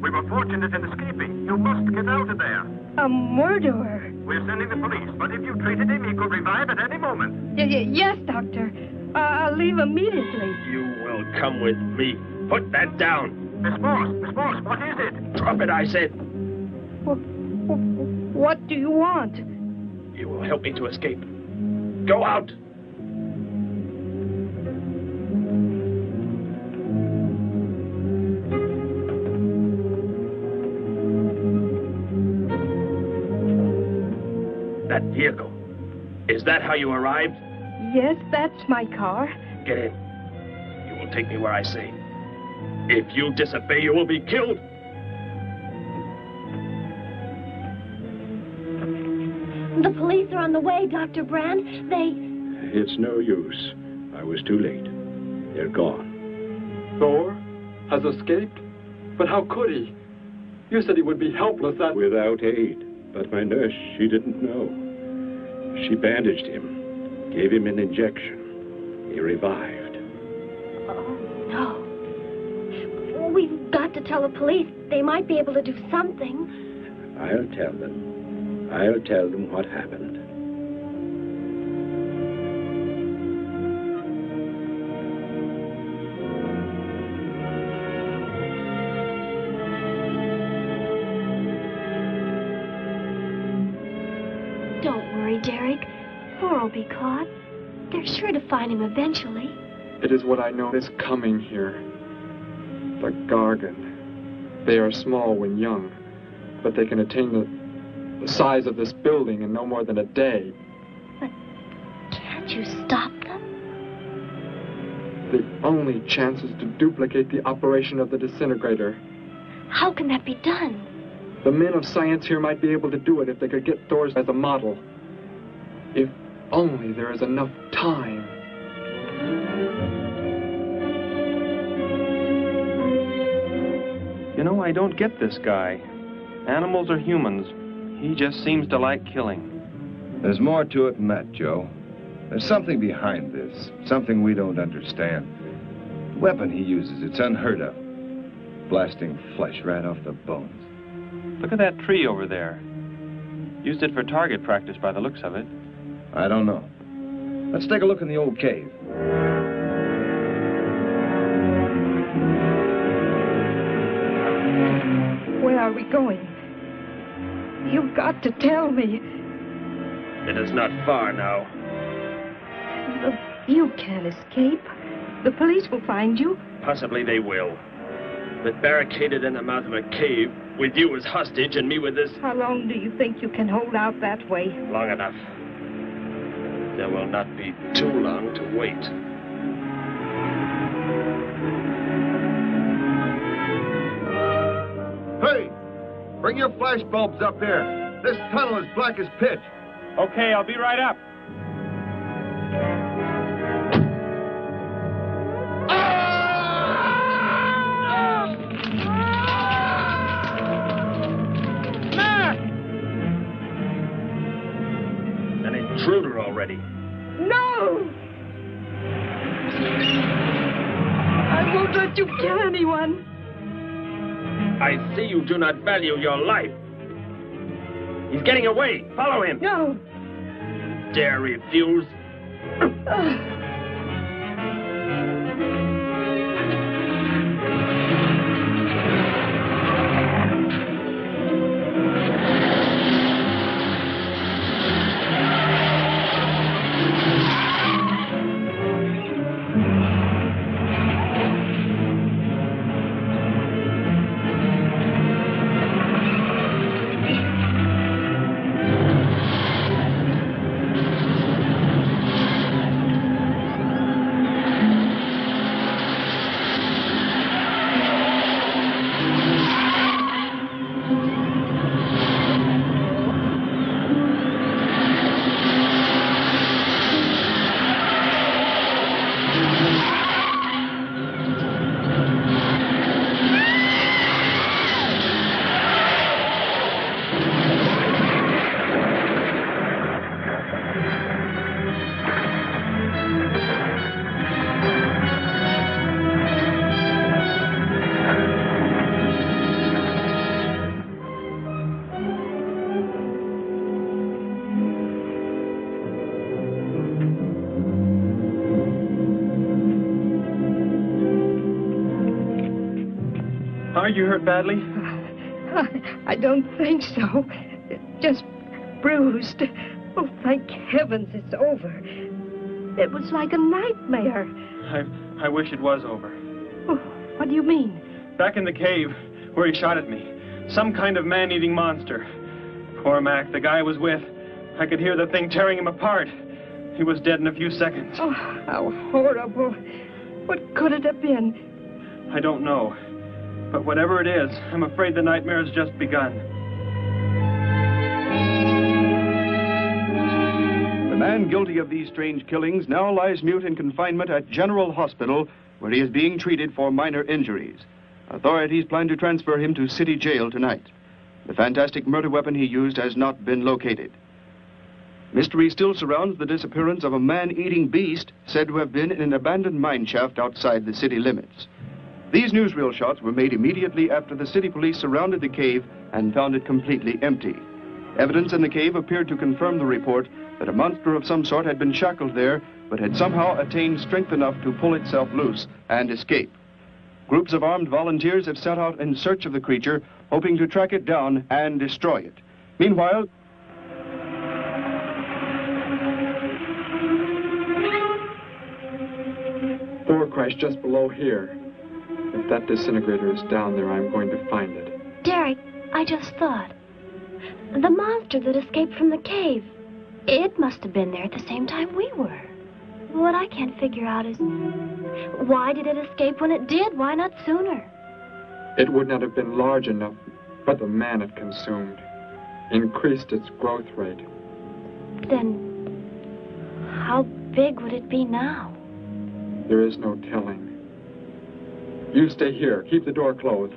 We were fortunate in escaping. You must get out of there. A murderer? We're sending the police, but if you treated him, he could revive at any moment. Yes, Doctor. I'll leave immediately. You will come with me. Put that down. Miss Morse, what is it? Drop it, I said. What do you want? You will help me to escape. Go out. That vehicle. Is that how you arrived? Yes, that's my car. Get in. You will take me where I say. If you disobey, you will be killed. The police are on the way, Dr. Brandt. It's no use. I was too late. They're gone. Thor has escaped? But how could he? You said he would be helpless without aid. But my nurse, she didn't know. She bandaged him, gave him an injection. He revived. Oh, no. We've got to tell the police. They might be able to do something. I'll tell them. I'll tell them what happened. Don't worry, Derek. Thor will be caught. They're sure to find him eventually. It is what I know is coming here. The Gargan. They are small when young, but they can attain the size of this building in no more than a day. But can't you stop them? The only chance is to duplicate the operation of the disintegrator. How can that be done? The men of science here might be able to do it if they could get Thor's as a model. If only there is enough time. You know, I don't get this guy. Animals or humans, he just seems to like killing. There's more to it than that, Joe. There's something behind this, something we don't understand. The weapon he uses, it's unheard of. Blasting flesh right off the bones. Look at that tree over there. Used it for target practice by the looks of it. I don't know. Let's take a look in the old cave. Where are we going? You've got to tell me. It is not far now. Look, you can't escape. The police will find you. Possibly they will. But barricaded in the mouth of a cave, with you as hostage and me with this... How long do you think you can hold out that way? Long enough. There will not be too long to wait. Hey! Bring your flash bulbs up here. This tunnel is black as pitch. Okay, I'll be right up. An intruder already. No! I won't let you kill anyone. I see you do not value your life. He's getting away. Follow him. No. Dare refuse? Are you hurt badly? I don't think so. Just bruised. Oh, thank heavens it's over. It was like a nightmare. I wish it was over. Oh, what do you mean? Back in the cave, where he shot at me. Some kind of man-eating monster. Poor Mac, the guy I was with. I could hear the thing tearing him apart. He was dead in a few seconds. Oh, how horrible. What could it have been? I don't know. But whatever it is, I'm afraid the nightmare has just begun. The man guilty of these strange killings now lies mute in confinement at General Hospital, where he is being treated for minor injuries. Authorities plan to transfer him to City Jail tonight. The fantastic murder weapon he used has not been located. Mystery still surrounds the disappearance of a man-eating beast said to have been in an abandoned mine shaft outside the city limits. These newsreel shots were made immediately after the city police surrounded the cave and found it completely empty. Evidence in the cave appeared to confirm the report that a monster of some sort had been shackled there, but had somehow attained strength enough to pull itself loose and escape. Groups of armed volunteers have set out in search of the creature, hoping to track it down and destroy it. Meanwhile, Thor crashed just below here. If that disintegrator is down there, I'm going to find it. Derek, I just thought. The monster that escaped from the cave. It must have been there at the same time we were. What I can't figure out is, why did it escape when it did? Why not sooner? It would not have been large enough, but the man it consumed increased its growth rate. Then, how big would it be now? There is no telling. You stay here. Keep the door closed.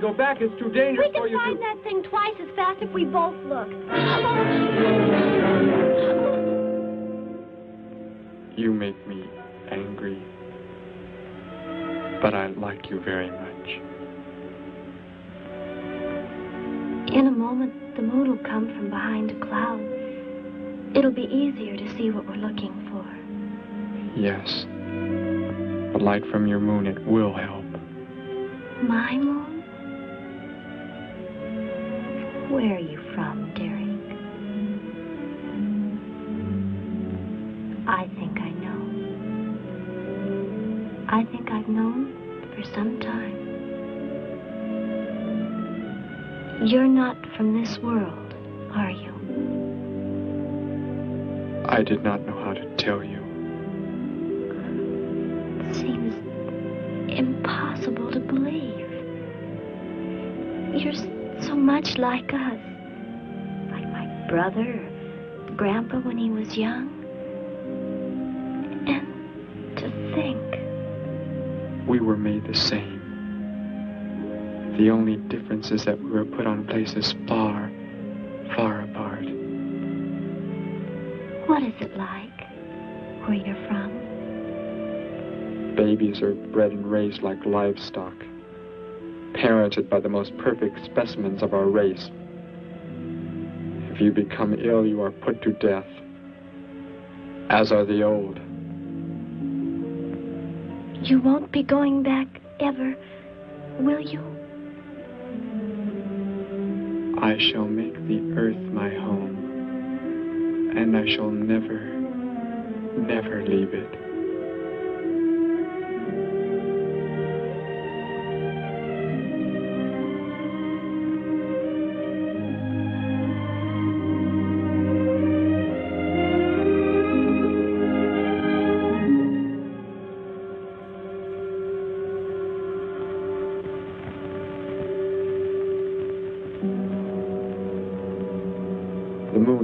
Go back. It's too dangerous for you. We can find that thing twice as fast if we both look. You make me angry, but I like you very much. In a moment, the moon will come from behind a cloud. It'll be easier to see what we're looking for. Yes. The light from your moon, it will help. My moon? Where are you from, Derek? I think I know. I think I've known for some time. You're not from this world, are you? I did not know how to tell you. It seems impossible to believe. You're so much like us. Like my brother, Grandpa when he was young. And to think. We were made the same. The only difference is that we were put on places far, far apart. What is it like where you're from? Babies are bred and raised like livestock, parented by the most perfect specimens of our race. If you become ill, you are put to death, as are the old. You won't be going back ever, will you? I shall make the earth my home, and I shall never, never leave it.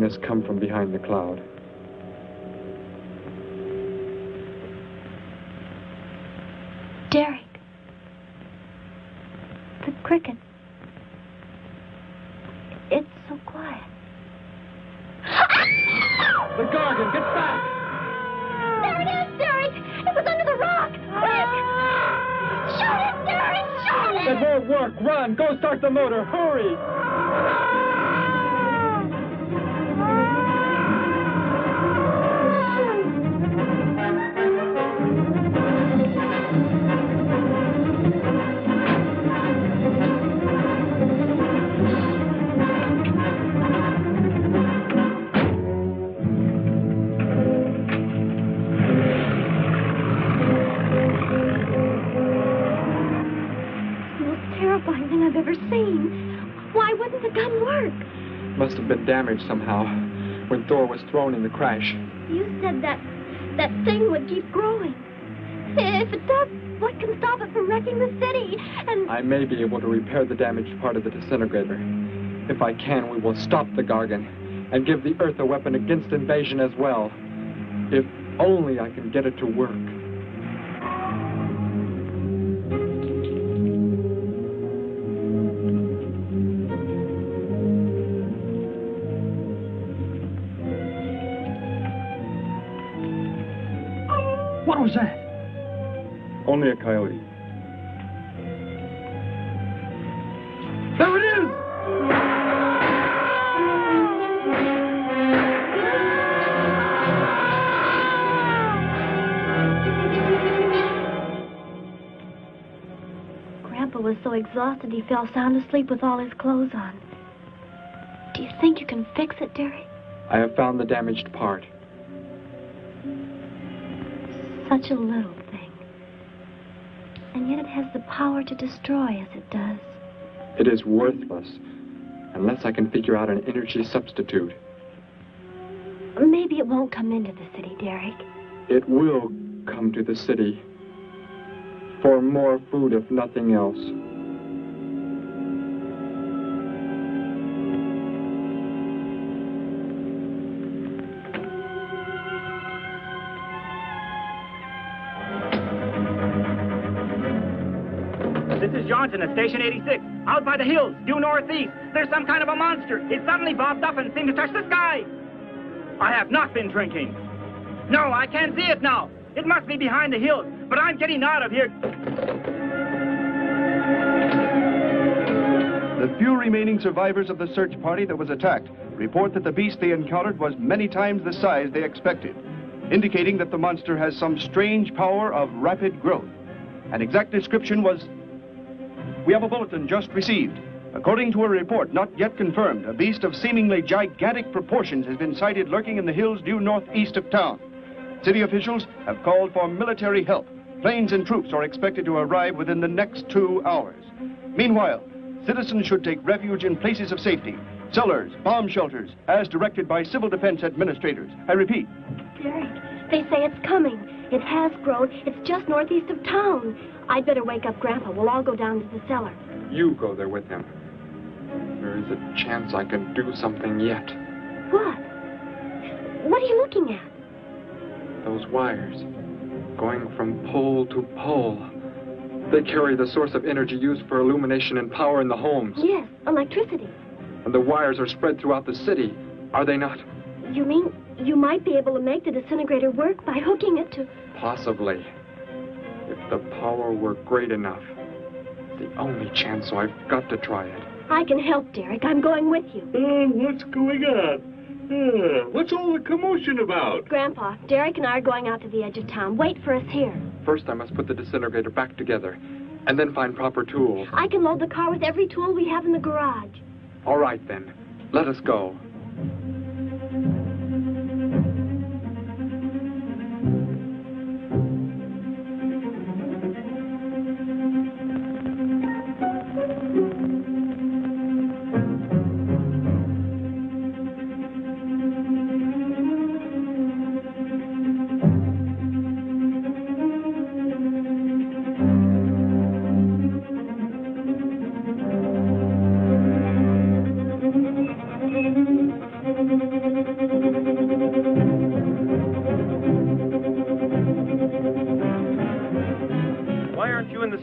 Has come from behind the cloud. Derek. The cricket. It's so quiet. The Gargan, get back! There it is, Derek! It was under the rock! Quick! Shoot it, Derek! Shoot it! It won't work! Run! Go start the motor! Hurry! Must have been damaged somehow when Thor was thrown in the crash. You said that thing would keep growing. If it does, What can stop it from wrecking the city? And I may be able to repair the damaged part of the disintegrator. If I can, we will stop the Gargan and give the Earth a weapon against invasion as well. If only I can get it to work. What was that? Only a coyote. There it is! Grandpa was so exhausted he fell sound asleep with all his clothes on. Do you think you can fix it, Derek? I have found the damaged part. Such a little thing. And yet it has the power to destroy as it does. It is worthless unless I can figure out an energy substitute. Maybe it won't come into the city, Derek. It will come to the city for more food, if nothing else. This is Johnson at Station 86. Out by the hills, due northeast. There's some kind of a monster. It suddenly bobbed up and seemed to touch the sky. I have not been drinking. No, I can't see it now. It must be behind the hills, but I'm getting out of here. The few remaining survivors of the search party that was attacked report that the beast they encountered was many times the size they expected, indicating that the monster has some strange power of rapid growth. An exact description was... We have a bulletin just received. According to a report not yet confirmed, a beast of seemingly gigantic proportions has been sighted lurking in the hills due northeast of town. City officials have called for military help. Planes and troops are expected to arrive within the next 2 hours. Meanwhile, citizens should take refuge in places of safety, cellars, bomb shelters, as directed by civil defense administrators. I repeat. Derek, they say it's coming. It has grown. It's just northeast of town. I'd better wake up Grandpa. We'll all go down to the cellar. You go there with him. There is a chance I can do something yet. What? What are you looking at? Those wires, going from pole to pole. They carry the source of energy used for illumination and power in the homes. Yes, electricity. And the wires are spread throughout the city, are they not? You mean you might be able to make the disintegrator work by hooking it to... Possibly. If the power were great enough. The only chance, so I've got to try it. I can help, Derek. I'm going with you. What's going on? What's all the commotion about? Grandpa, Derek and I are going out to the edge of town. Wait for us here. First, I must put the disintegrator back together, and then find proper tools. I can load the car with every tool we have in the garage. All right, then. Let us go.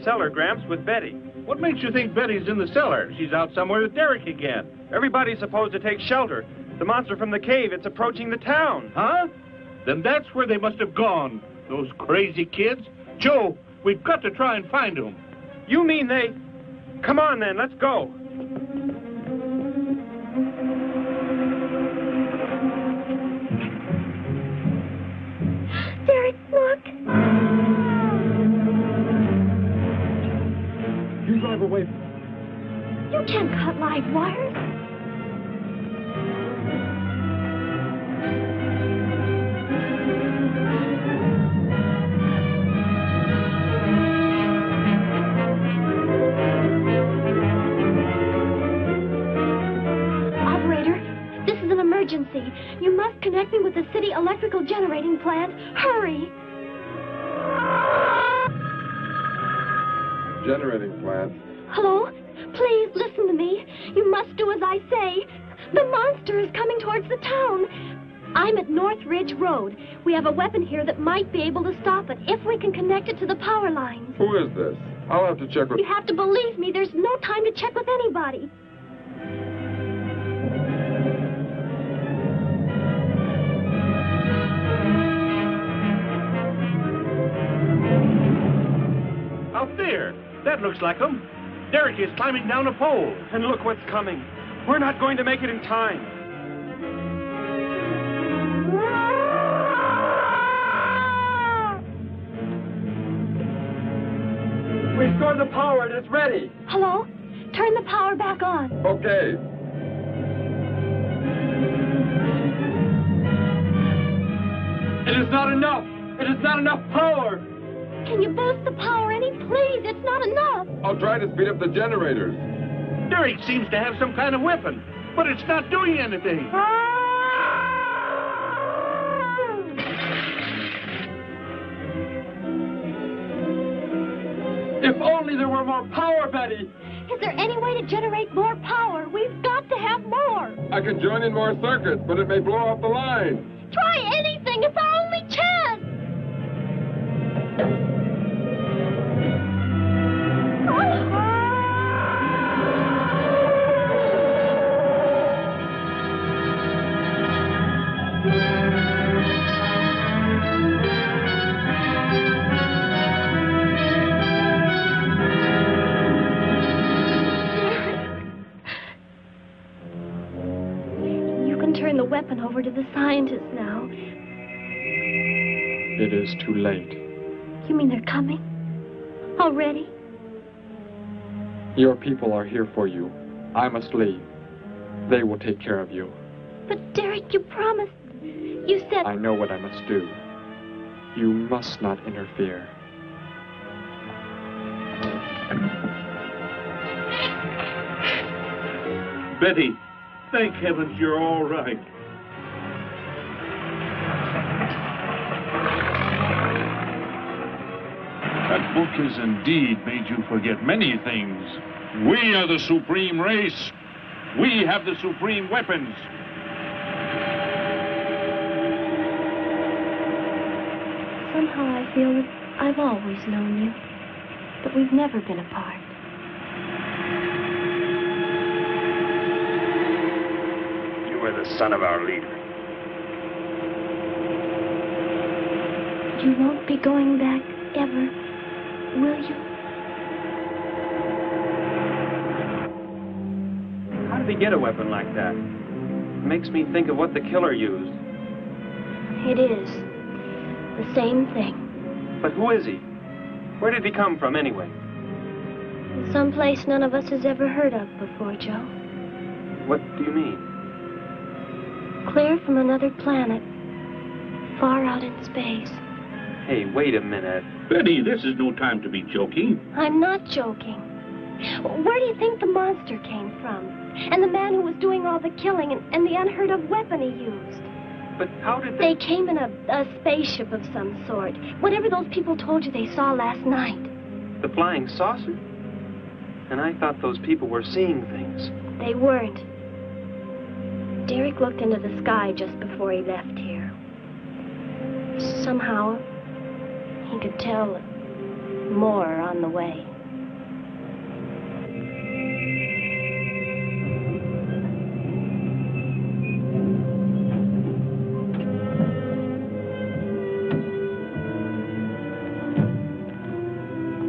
Cellar, Gramps, with Betty. What makes you think Betty's in the cellar? She's out somewhere with Derek again. Everybody's supposed to take shelter. The monster from the cave, it's approaching the town. Huh? Then that's where they must have gone. Those crazy kids. Joe, we've got to try and find them. You mean they... Come on, then, let's go. Derek, look. You drive away from me. You can't cut live wires. Operator, this is an emergency. You must connect me with the city electrical generating plant. Hurry! generating plant. Hello? Please listen to me. You must do as I say. The monster is coming towards the town. I'm at North Ridge Road. We have a weapon here that might be able to stop it if we can connect it to the power lines. Who is this? I'll have to check with... You have to believe me. There's no time to check with anybody. Out there. That looks like him. Derek is climbing down a pole. And look what's coming. We're not going to make it in time. Restore the power. It's ready. Hello? Turn the power back on. Okay. It is not enough. It is not enough power. Can you boost the power any? Please, it's not enough. I'll try to speed up the generators. Derek seems to have some kind of weapon, but it's not doing anything. If only there were more power, Betty. Is there any way to generate more power? We've got to have more. I can join in more circuits, but it may blow off the line. Try anything. It's our only chance. Turn the weapon over to the scientists now. It is too late. You mean they're coming? Already? Your people are here for you. I must leave. They will take care of you. But Derek, you promised. You said... I know what I must do. You must not interfere. Betty, thank heavens you're all right. That book has indeed made you forget many things. We are the supreme race. We have the supreme weapons. Somehow I feel that I've always known you, but we've never been apart. You were the son of our leader. You won't be going back ever, will you? How did he get a weapon like that? It makes me think of what the killer used. It is. The same thing. But who is he? Where did he come from, anyway? Someplace none of us has ever heard of before, Joe. What do you mean? Clear from another planet. Far out in space. Hey, wait a minute. Betty, this is no time to be joking. I'm not joking. Where do you think the monster came from? And the man who was doing all the killing and the unheard of weapon he used? But how did they came in a spaceship of some sort. Whatever those people told you they saw last night. The flying saucer? And I thought those people were seeing things. They weren't. Derek looked into the sky just before he left here. Somehow, he could tell more on the way.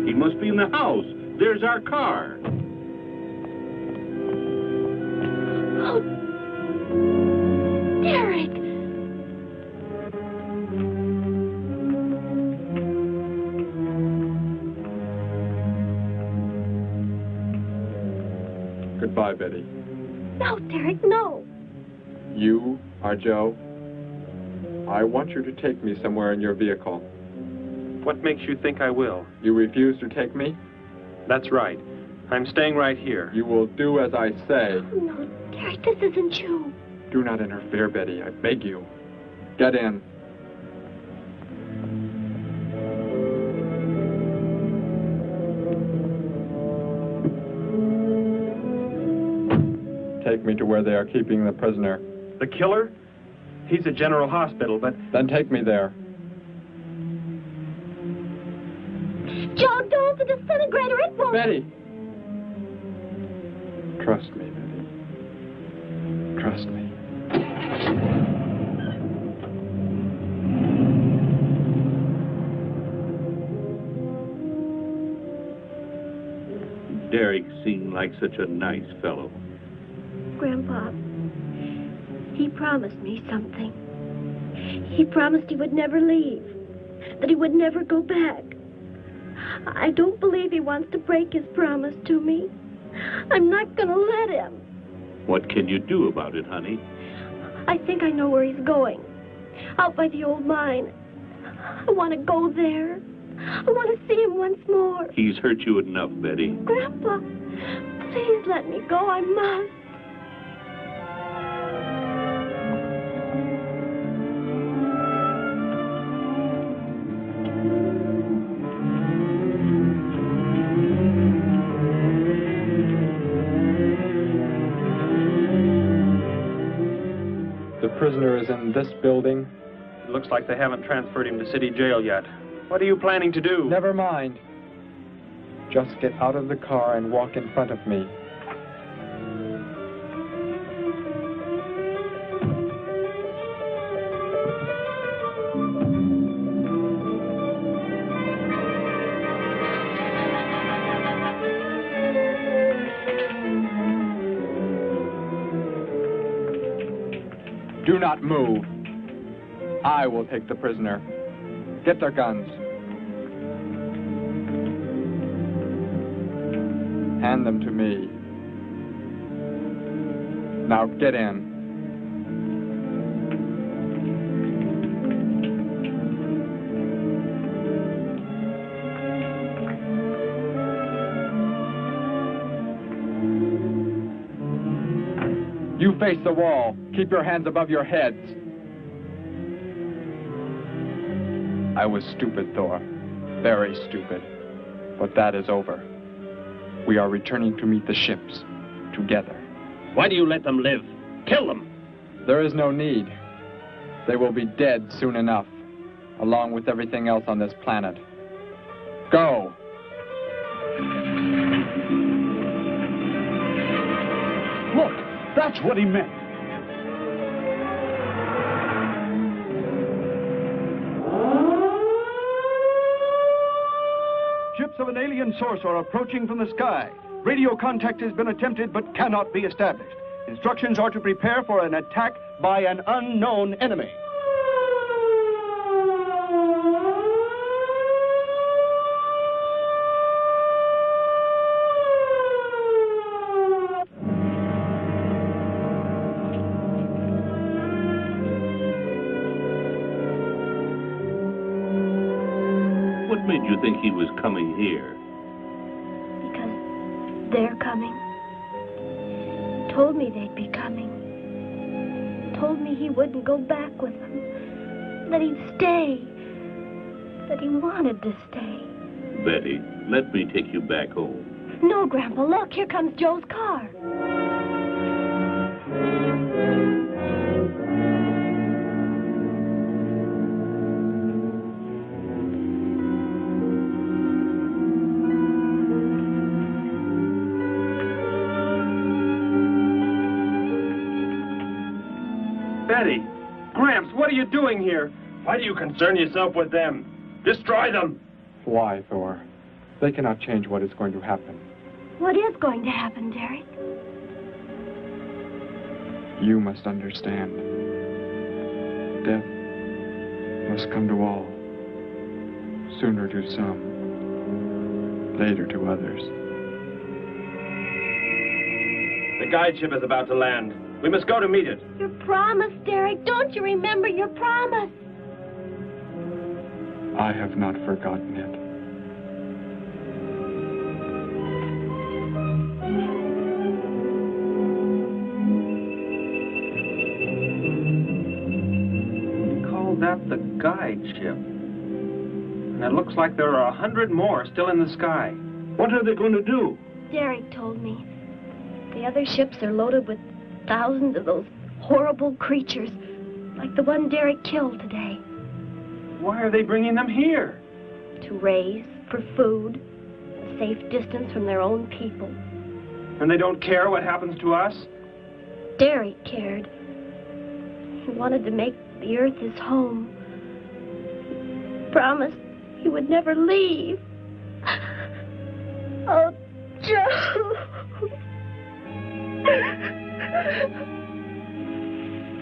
He must be in the house. There's our car. Oh, Derek! Goodbye, Betty. No, Derek, no. You are Joe. I want you to take me somewhere in your vehicle. What makes you think I will? You refuse to take me? That's right. I'm staying right here. You will do as I say. Oh, no, Derek, this isn't you. Do not interfere, Betty. I beg you. Get in. take me to where they are keeping the prisoner. The killer? He's at General Hospital, but... Then take me there. Joe, don't! The disintegrator, it won't... Betty! Trust me, Betty. Trust me. Derek seemed like such a nice fellow. Grandpa, he promised me something. He promised he would never leave, that he would never go back. I don't believe he wants to break his promise to me. I'm not going to let him. What can you do about it, honey? I think I know where he's going. Out by the old mine. I want to go there. I want to see him once more. He's hurt you enough, Betty. Grandpa, please let me go. I must. The prisoner is in this building. It looks like they haven't transferred him to city jail yet. What are you planning to do? Never mind. Just get out of the car and walk in front of me. Do not move. I will take the prisoner. Get their guns. Hand them to me. Now get in. You face the wall. Keep your hands above your heads. I was stupid, Thor. Very stupid. But that is over. We are returning to meet the ships. Together. Why do you let them live? Kill them! There is no need. They will be dead soon enough, along with everything else on this planet. Go! Look, that's what he meant. Ships of an alien source are approaching from the sky. Radio contact has been attempted but cannot be established. Instructions are to prepare for an attack by an unknown enemy. What made you think he was coming here? Because they're coming. Told me they'd be coming. Told me he wouldn't go back with them. That he'd stay. That he wanted to stay. Betty, let me take you back home. No, Grandpa, look, here comes Joe's car. Betty! Gramps, what are you doing here? Why do you concern yourself with them? Destroy them! Why, Thor? They cannot change what is going to happen. What is going to happen, Derek? You must understand. Death must come to all. Sooner to some, later to others. The guide ship is about to land. We must go to meet it. Your promise, Derek. Don't you remember your promise? I have not forgotten it. Call that the guide ship. And it looks like there are 100 more still in the sky. What are they going to do? Derek told me. The other ships are loaded with thousands of those horrible creatures, like the one Derek killed today. Why are they bringing them here? To raise for food, a safe distance from their own people. And they don't care what happens to us? Derek cared. He wanted to make the earth his home. He promised he would never leave. Oh, Joe.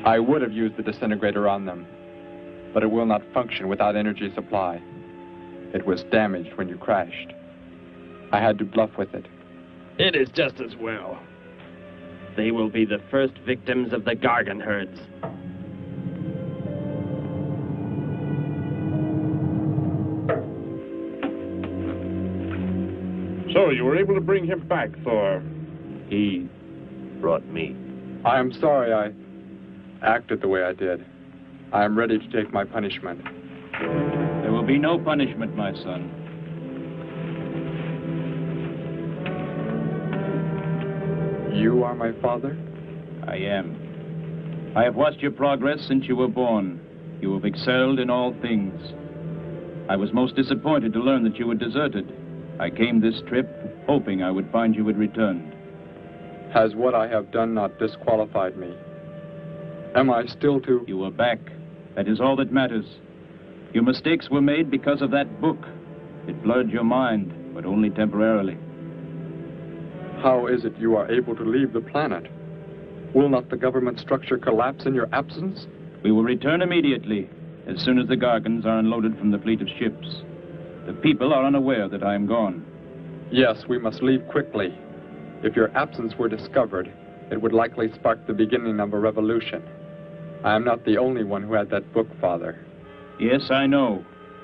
I would have used the disintegrator on them, but it will not function without energy supply. It was damaged when you crashed. I had to bluff with it. It is just as well. They will be the first victims of the Gargan herds. So, you were able to bring him back, Thor? He brought me. I am sorry I acted the way I did. I am ready to take my punishment. There will be no punishment, my son. You are my father? I am. I have watched your progress since you were born. You have excelled in all things. I was most disappointed to learn that you were deserted. I came this trip hoping I would find you had returned. Has what I have done not disqualified me? Am I still to... You are back. That is all that matters. Your mistakes were made because of that book. It blurred your mind, but only temporarily. How is it you are able to leave the planet? Will not the government structure collapse in your absence? We will return immediately, as soon as the Gargans are unloaded from the fleet of ships. The people are unaware that I am gone. Yes, we must leave quickly. If your absence were discovered, it would likely spark the beginning of a revolution. I am not the only one who had that book, Father. Yes, I know.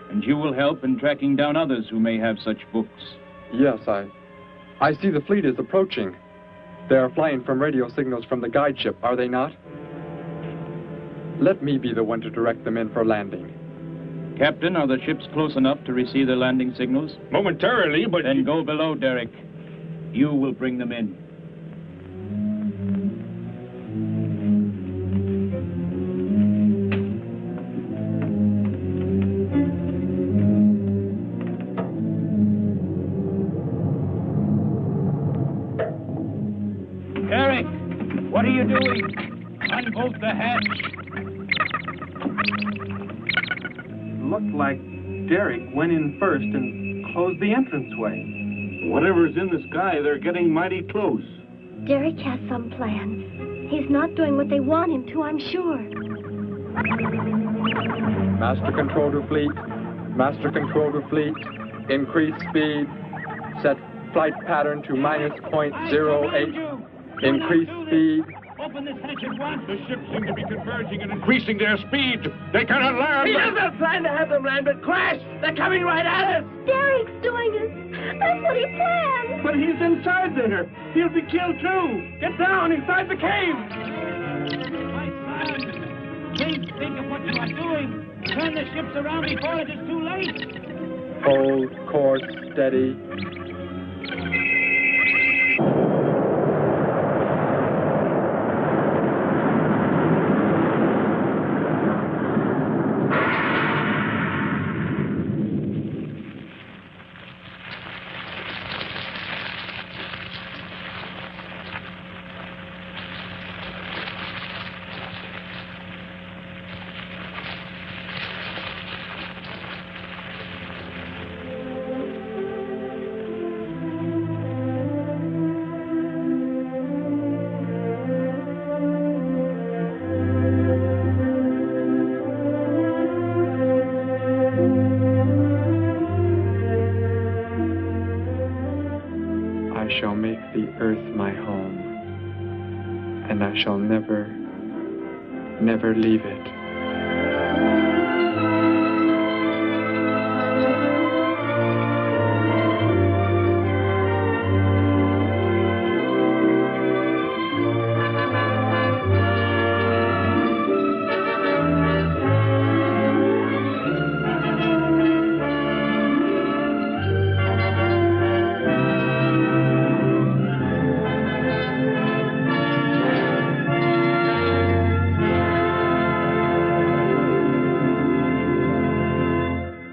And you will help in tracking down others who may have such books. Yes, I see the fleet is approaching. They are flying from radio signals from the guide ship, are they not? Let me be the one to direct them in for landing. Captain, are the ships close enough to receive their landing signals? Momentarily, but... Then go below, Derek. You will bring them in. Derek, what are you doing? Unbolt the hatch. Looked like Derek went in first and closed the entranceway. Whatever's in the sky, they're getting mighty close. Derek has some plan. He's not doing what they want him to, I'm sure. Master control to fleet. Master control to fleet. Increase speed. Set flight pattern to -.08. Increase speed. Open this hatch at once. The ships seem to be converging and increasing their speed. They cannot land. He doesn't plan to have them land, but crash. They're coming right at us. Derek's doing it. That's what he planned. But he's inside there. He'll be killed too. Get down inside the cave. My son, please think of what you are doing. Turn the ships around before it is too late. Hold course steady. I shall make the earth my home, and I shall never, never leave it.